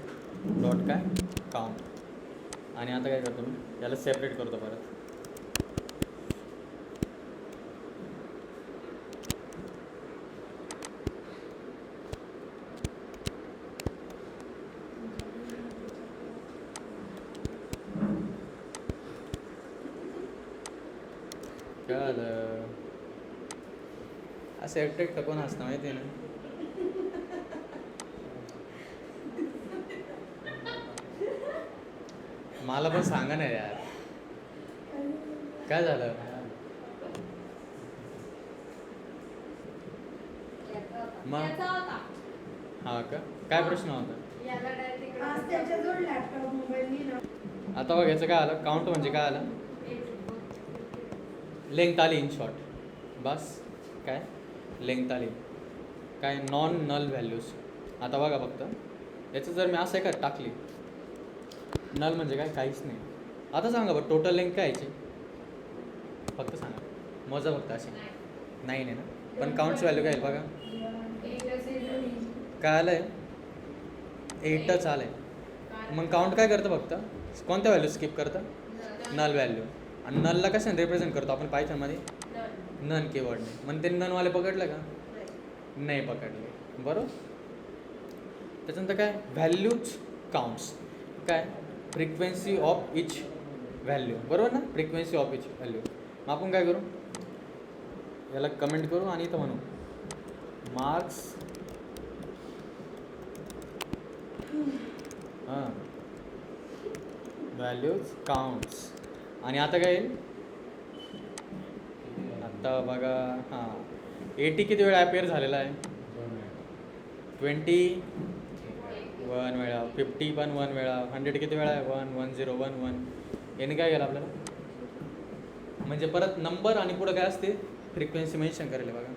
डॉट काय काउंट. आणि आता काय करतो मी याला सेपरेट करतो परत काय आलं असं एकटं कोण असतं माहिती आहे ना. मला पण सांगा ना यार, काय झालं. मग हा का, काय प्रश्न होता. आता बघ याचं काय आलं, काउंट म्हणजे काय आलं, लेंथ आली इन शॉर्ट. बस काय लेंथ आली, काय नॉन नल व्हॅल्यूज. आता बघा फक्त याचं जर मी असं का टाकली, नल म्हणजे काय, काहीच नाही. आता सांगा बरं टोटल लेंथ काय याची, फक्त सांगा, मोजा फक्त अशी. नाही ना, पण काउंटची व्हॅल्यू काय बघा, काय आलं आहे 8च आलं आहे. मग काउंट काय करतं, फक्त कोणत्या व्हॅल्यू स्किप करतं, नल व्हॅल्यू. आणि नलला कशाने रिप्रेझेंट करतो आपण पायथनमध्ये, नन कीवर्डने. मग ते ननवाले पकडलं का, नाही पकडले, बरोबर. त्याच्यानंतर काय, व्हॅल्यूज काउंट्स, काय फ्रिक्वेन्सी ऑफ इच व्हॅल्यू, बरोबर ना, फ्रिक्वेन्सी ऑफ इच व्हॅल्यू. मग आपण काय करू, याला कमेंट करू आणि इथं म्हणू मार्क्स हां व्हॅल्यूज काउंट्स. आणि आता काय येईल, आता बघा हां 80 किती वेळा अपेअर झालेला आहे, 21 वेळा, 50 पण 1 वेळा, 100 किती वेळा आहे 1 1 0 1 1. याने काय केलं आपल्याला, म्हणजे परत नंबर आणि पुढं काय असते फ्रिक्वेन्सी मेन्शन करेल. बघा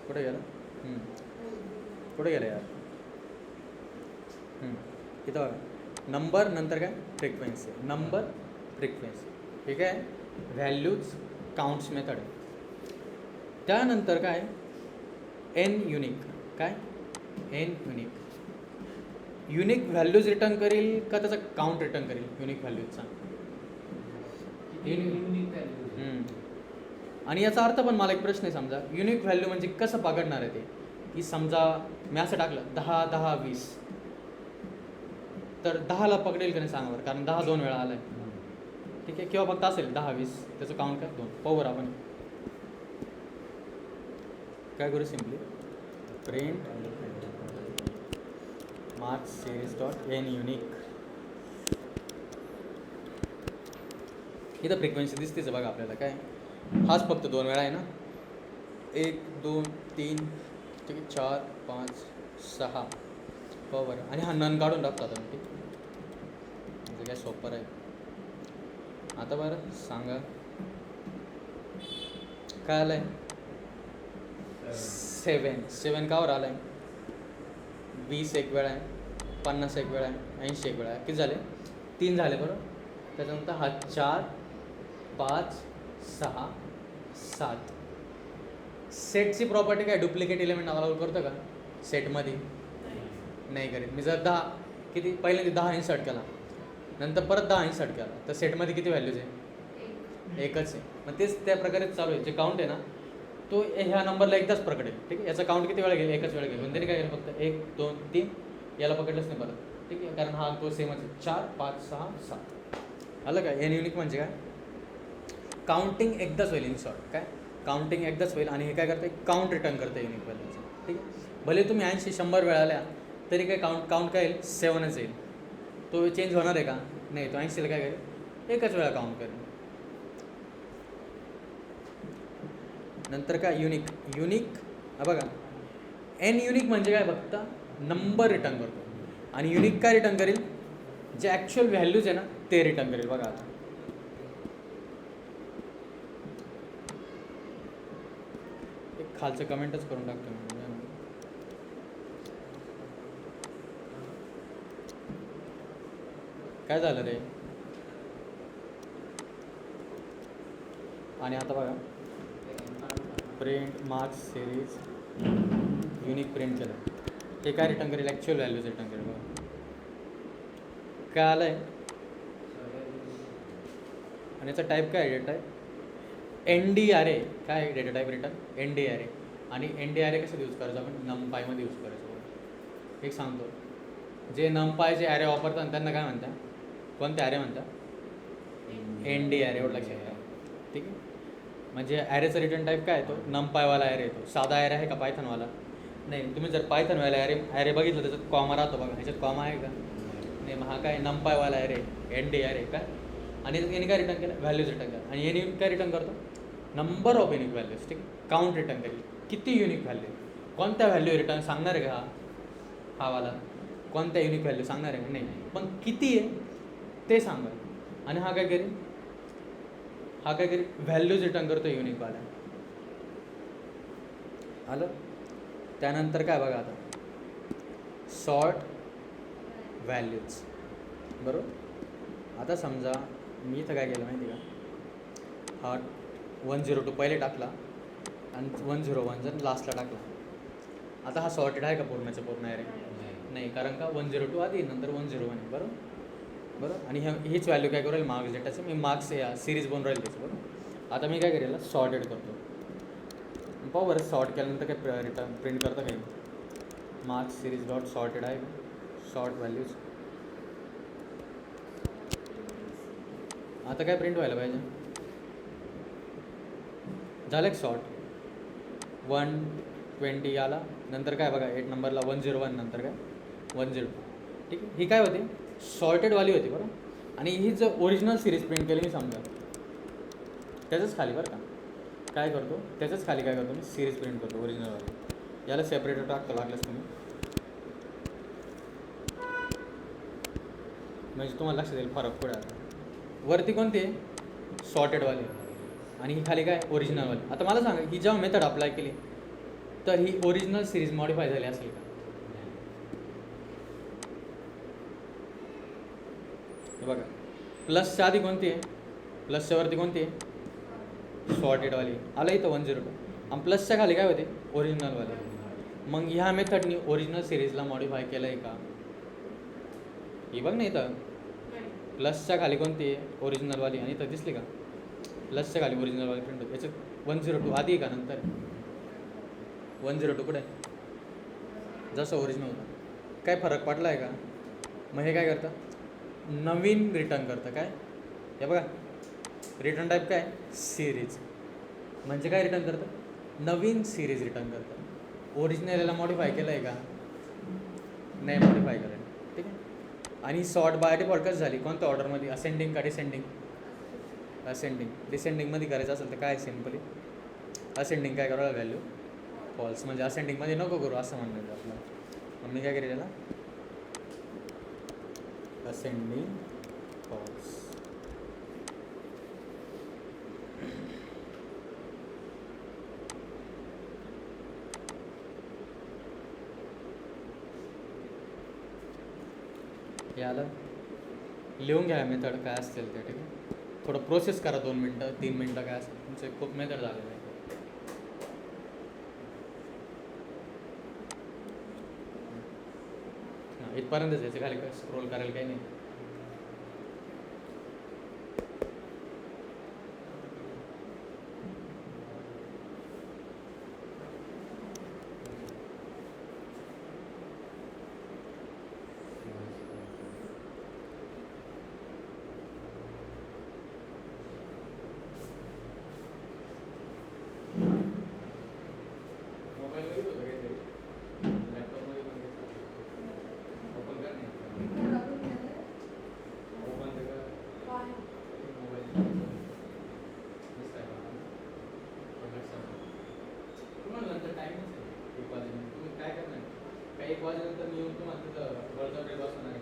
कुठे गेलं, कुठे गेलं यार, इथं बघा नंबर नंतर काय फ्रिक्वेन्सी, नंबर फ्रिक्वेन्सी, ठीक आहे. Values counts method. त्यानंतर काय एन युनिक, काय n unique. Unique values return करेल का त्याचा काउंट रिटर्न करेल, युनिक व्हॅल्यूजचा. आणि याचा अर्थ पण मला एक प्रश्न आहे, समजा युनिक व्हॅल्यू म्हणजे कसं पकडणार आहे ते, की समजा मी असं टाकलं 10 10 20, तर 10ला पकडेल का नाही सांगा बरं, कारण 10 2 वेळा आला आहे, ठीक आहे. किंवा फक्त असेल 10 20, त्याचं काउंट काय 2. पाहू आपण काय करू, simply print marks series dot n unique. इथं फ्रिक्वेन्सी दिसतेच बघा आपल्याला, काय हाच फक्त 2 वेळा आहे ना, 1 2 3 ठीक आहे, 4 5 6. हो बरं. आणि हा नन काढून टाकतो आता, ठीक म्हणजे काय सोपं आहे. आता बरं सांगा काय आलं आहे, 7 कावर आलं आहे, 20 एक वेळा आहे, 50 एक वेळा आहे, 80 एक वेळा आहे. किती झाले, 3 झाले बरोबर. त्याच्यानंतर हा 4 5 6 7. सेटची प्रॉपर्टी काय, डुप्लिकेट एलिमेंट अलाउड करतं का सेटमध्ये, नाही करेल. मी जर 10 किती पहिल्यांदा 10 इन्सर्ट केला, नंतर परत 10 इन्सर्ट केला, तर सेटमध्ये किती व्हॅल्यूज आहे, एकच आहे. मग तेच त्या प्रकारे चालू आहे. जे काउंट आहे ना तो ह्या नंबरला एकदाच पकडेल, ठीक आहे. याचा काउंट किती वेळा घेईल, एकच वेळा घेईल. म्हणजे काय केलं, फक्त 1 2 3 याला पकडलंच नाही परत, ठीक आहे, कारण हा तो सेमच आहे. 4 5 6 7 आलं काय. एन युनिक म्हणजे काय, काउंटिंग एकदाच होईल इन शॉर्ट, काय काउंटिंग एकदाच होईल. आणि हे काय करतं, काउंट रिटर्न करतं युनिक व्हॅल्यूचं, ठीक आहे. भले तुम्ही 80 100 वेळा आल्या तरी काय काउंट काय येईल, 7च येईल. तो चेंज होणार आहे का, नाही. तो 80ला काय करेल, एकच वेळा काउंट करेल. नंतर काय युनिक बघा, एन युनिक म्हणजे काय, फक्त नंबर रिटर्न करतो. आणि युनिक काय रिटर्न करेल, जे ॲक्च्युअल व्हॅल्यूज आहे ना ते रिटर्न करेल. बघा आता एक खालचं कमेंटच करून टाकतो मी. काय झालं रे. आणि आता बघा print marks series unique print केलं, हे काय रिटर्न करेल, ॲक्च्युअल व्हॅल्यूज रिटर्न करेल. बघा काय आलं आहे. आणि याचा टाईप काय आहे, डेटा टाईप NDRA. काय डेटा टाईप रिटर्न NDRA. आणि NDRA कसं यूज करायचं, आपण नमपायमध्ये यूज करायचं. एक सांगतो, जे नमपायचे ॲरे वापरतात त्यांना काय म्हणतात, कोणते ॲरे म्हणतात, NDRA, एवढं लक्षात घ्या, ठीक आहे. म्हणजे ॲरेचा रिटर्न टाईप काय येतो, नमपायवाला ॲरे येतो. साधा ॲरे आहे का पायथनवाला? नाही. तुम्ही जर पायथनवाला ॲरे बघितलं त्याच्यात कॉमा राहतो बघा, ह्याच्यात कॉमा आहे का? नाही. मग हा काय नमपायवाला ॲरे, ND ॲरे का? आणि याने काय रिटर्न केलं, व्हॅल्यूज रिटर्न केलं. आणि याने काय रिटर्न करतो, नंबर ऑफ युनिक व्हॅल्यूज. ठीक आहे, काउंट रिटर्न केली, किती युनिक व्हॅल्यू, कोणत्या व्हॅल्यू रिटर्न सांगणार आहे का हा वाला, कोणत्या युनिक व्हॅल्यू सांगणार आहे का? नाही. पण किती आहे ते सांगा. आणि हा काय करेल, व्हॅल्यूज रिटर्न करतो युनिकवाला. आलं. त्यानंतर काय बघा आता, सॉर्ट व्हॅल्यूज. बरोबर. आता समजा मी इथं काय केलं माहिती का, हा 102 पहिले टाकला आणि 101 जर लास्टला टाकला. आता हा सॉर्टेड आहे का पूर्णच्या पूर्ण आहे रे? नाही. कारण का 102 आधी नंतर 101 आहे. बरोबर. आणि हीच व्हॅल्यू काय करेल, मार्क्स डेटाचं मी मार्क्स या सिरीज बनवून राहील त्याचं. बरोबर. आता मी काय करेल, सॉर्टेड करतो. पाहू बरं सॉर्ट केल्यानंतर काय रिटर्न प्रिंट करतं काही, मार्क्स सिरीज डॉट सॉर्टेड आहे, सॉर्ट व्हॅल्यूज. आता काय प्रिंट व्हायला पाहिजे, झालं एक सॉर्ट 120 आला. नंतर काय बघा 8 नंबरला 101, नंतर काय 102. ठीक आहे. ही काय होती, सॉर्टेडवाली होती. बरोबर. आणि ही जर ओरिजिनल सिरीज प्रिंट केली मी समजा, त्याच्याच खाली बरं का काय करतो, त्याच्याच खाली काय करतो मी, सिरीज प्रिंट करतो ओरिजिनलवाली. याला सेपरेटर टाकतो लागलंच तुम्ही, म्हणजे तुम्हाला लक्षात येईल फरक पुढे. आता वरती कोणती आहे, सॉर्टेडवाली, आणि ही खाली काय, ओरिजिनलवाली. आता मला सांगा, ही जेव्हा मेथड अप्लाय केली तर ही ओरिजिनल सिरीज मॉडिफाय झाली असेल का? हे बघा, प्लसच्या आधी कोणती आहे, प्लसच्या वरती कोणती आहे, सॉर्टेडवाली. आलं इथं 102. आणि प्लसच्या खाली काय होते, ओरिजिनलवाली. मग ह्या मेथडनी ओरिजिनल सिरीजला मॉडिफाय केलं आहे का? ही बघ ना इथं प्लसच्या खाली कोणती आहे, ओरिजिनलवाली. आणि इथं दिसली का, प्लसच्या खाली ओरिजिनलवाली प्रिंट होते. याच्यात 102 आधी आहे का नंतर? 102 कुठे आहे, जसं ओरिजिनल होतं. काय फरक पडला आहे का? मग हे काय करतं, नवीन रिटर्न करतं. काय हे बघा, रिटर्न टाईप काय, सिरीज. म्हणजे काय रिटर्न करतं, नवीन सिरीज रिटर्न करतं. ओरिजिनल याला मॉडिफाय केलं आहे का? नाही मॉडिफाय केलं. ठीक आहे. आणि सॉर्ट बाय डिफॉल्ट कसं झाली, कोणत्या ऑर्डरमध्ये, असेंडिंग का डिसेंडिंग? असेंडिंग. डिसेंडिंगमध्ये करायचं असेल तर काय, सिम्पली असेंडिंग काय करावं, व्हॅल्यू फॉल्स. म्हणजे असेंडिंगमध्ये नको करू असं म्हणणं आपलं. मग मी काय करेल याला, असेंडिंग फॉल्स. हे आलं. लिहून घ्या मेथड काय असतील ते. ठीक आहे. थोडं प्रोसेस करा, 2 मिनटं 3 मिनटं काय असेल तुमचे, खूप मेथड झालेलं आहे. इथपर्यंतच याच्या खाली काय स्क्रोल करायला काही नाही. एक वाजेनंतर मी येऊन तुम्हाला तिथं बळजबरी बसवणार आहे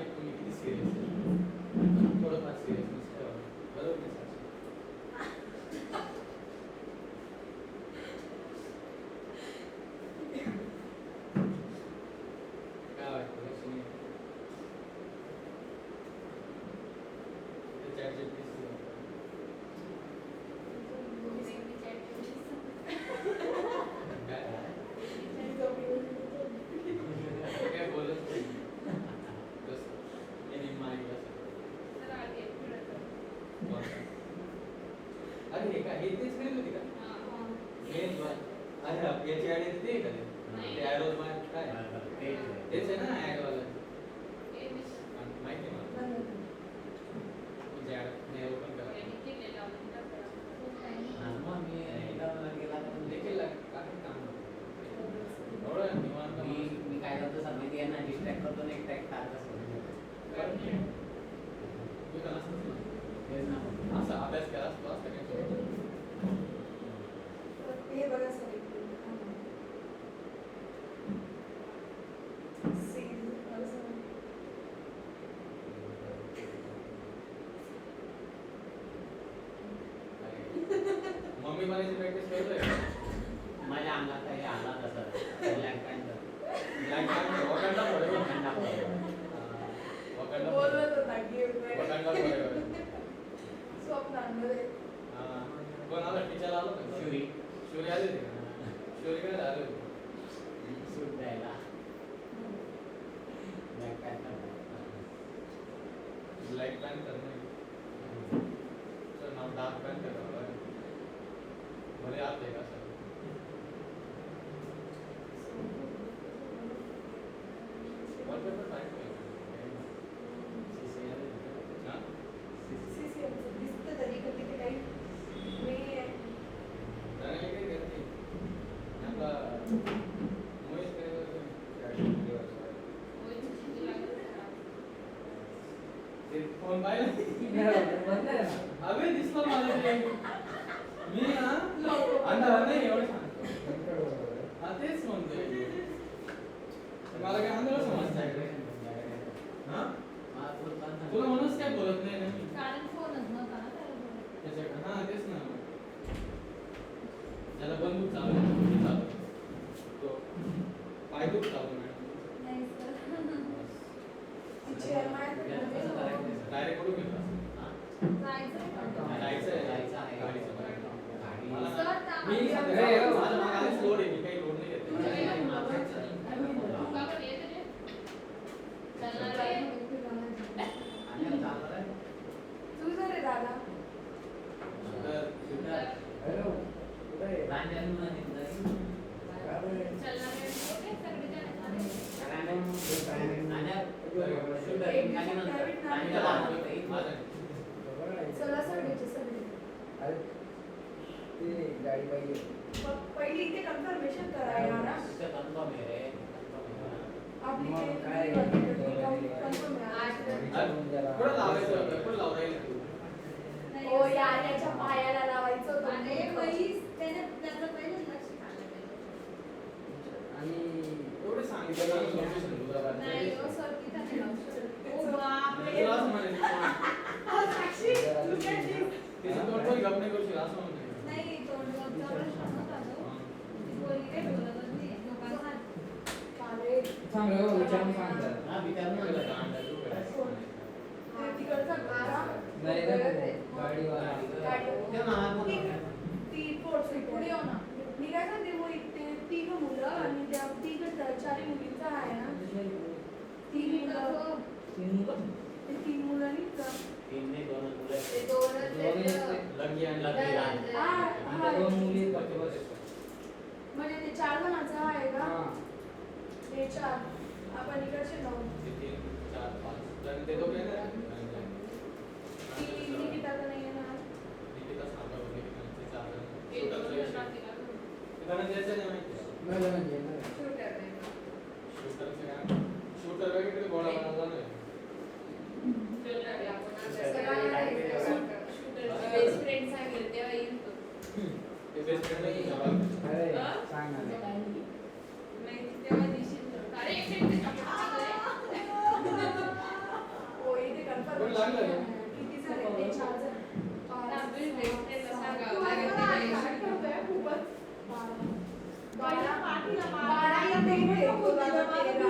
तुम्ही किती सिरियस थोडंफार सिरियसनेस ठेवा. बरोबर नाही सर? काय वाटतं लक्ष्मी, अरे हे काय हे तेच करीत होती का? अरे याची ॲड येते का ते ॲड काय तेच आहे ना ॲडवाला. माहिती आहे मला. तुझ्या नाही ओपन करा. मग मी गेला तर देखील काही काम नव्हतं. एवढं निवांत मी काय करतो सगळी यांना डिस्ट्रॅक्ट करतो ना एक टॅक टाकत असं अभ्यास केला असतो असं काय हे बघा सर मम्मी बनायची प्रॅक्टिस करतोय माझ्या अंगात काही आला तसं ब्लॅक पॅन्ट वकांडा forever. बोलत होता की वकांडा forever. स्वप्नांमध्ये कोण आलं टीचर आलो का शिवरी शिवरी आली होती का शिवरी काय आली होती सूट द्यायला ब्लॅक पॅन्ट ब्लॅक पॅन्ट तर नाही सर नाव डार्क पॅन्ट कर भले आत आहे का सर वॉलपेपर टाईप हां दिसतं तरी कधी ते काही वेगळी आहे जाण्याला काही करते आपला मोहित ते फोन पाहिलं अबे दिसलं मला ते मी ना अंधार नाही एवढं सांगतो हा तेच म्हणतोय मला काय अंधार समजतंय हा तुला म्हणूनच काय बोलत नाही ना मी कारण फोनच नव्हता ना त्याला त्याच्याकडे हा तेच ना त्याला बंदूक चालू तो पायदूक चालू नाही सर चेअर माहिती डायरेक्ट कुठून घेतला जायचं आहे गाडीचं मला सर, ना- मी त्या- सध्या माझं मागायचं लोड आहे मी काही लोड नाही घेत तुझं रे दादा चला सगळ्याचे सगळे गाड़ी पाहिजे पहिली इथे कन्फर्मेशन करायला ना आपली मग ते काय? कन्फर्म कुठं लावायचं कुठं लावायचं हो याच्या पायाला लावायचं होतं अरे बाई, त्याने त्याचं पहिलं लक्ष काढलं आणि एवढं सांगितलं ना solution तुला नाही बाकी. हो सर तिथं नाही लक्ष ओ बापरे. तुला असं म्हणायचं साक्षी तू काय ती- तिचं तोंड पण गप नाही करू शकत असं म्हणतोय नाही तोंडचा प्रश्न नव्हता तो ती बोलली काय बोलत होती लोकांचा हात अरे चांगलं विचारून सांगतात ते तिकडचा गारा नाही रे, गाडीवाला. ती पोहोचली पुढे येऊ ना मी काय सांगते मग ते तिघ मुलं आणि त्या तिघ चारी मुलींचा आहे ना तीन मुलं ते तीन मुलं नाही का ते दोनच दोघे आहेत. लग्गी आणि हा, हा. दोन मुली आहेत. म्हणजे ते 4 जणांचं आहे का हा. ते 4 आपण इकडचे 9 तीन चार पाच जण ते दोघे ना ती निकिता तर नाही येणार निकिता सांगा होते की त्यांचे चार जण ते शूटरचं दोन विषय. राहतील का? ते कारण द्यायचं नाही माहिती नाही म्हणजे नाही. शूटर आहे. शूटरचं काय शूटर वेगळीकडे गोळा बनवला नाही शूटर आहे. आपण आता सगळ्यांना शूटरची बेस्ट फ्रेंड सांगेल तेव्हा येईल तो. ते बेस्ट फ्रेंड अरे हा? सांग ना नाही तेव्हा दिसेल तो. अरे एक मिनिट हो इथे कोण लागलं रे? किती झाले ते 4 जण आपली best friend ला सांगावं तू लागेल आता तिला काय एक करतोय? खूपच 12 पाठीला 12 या पेन ठेवतो दादा 13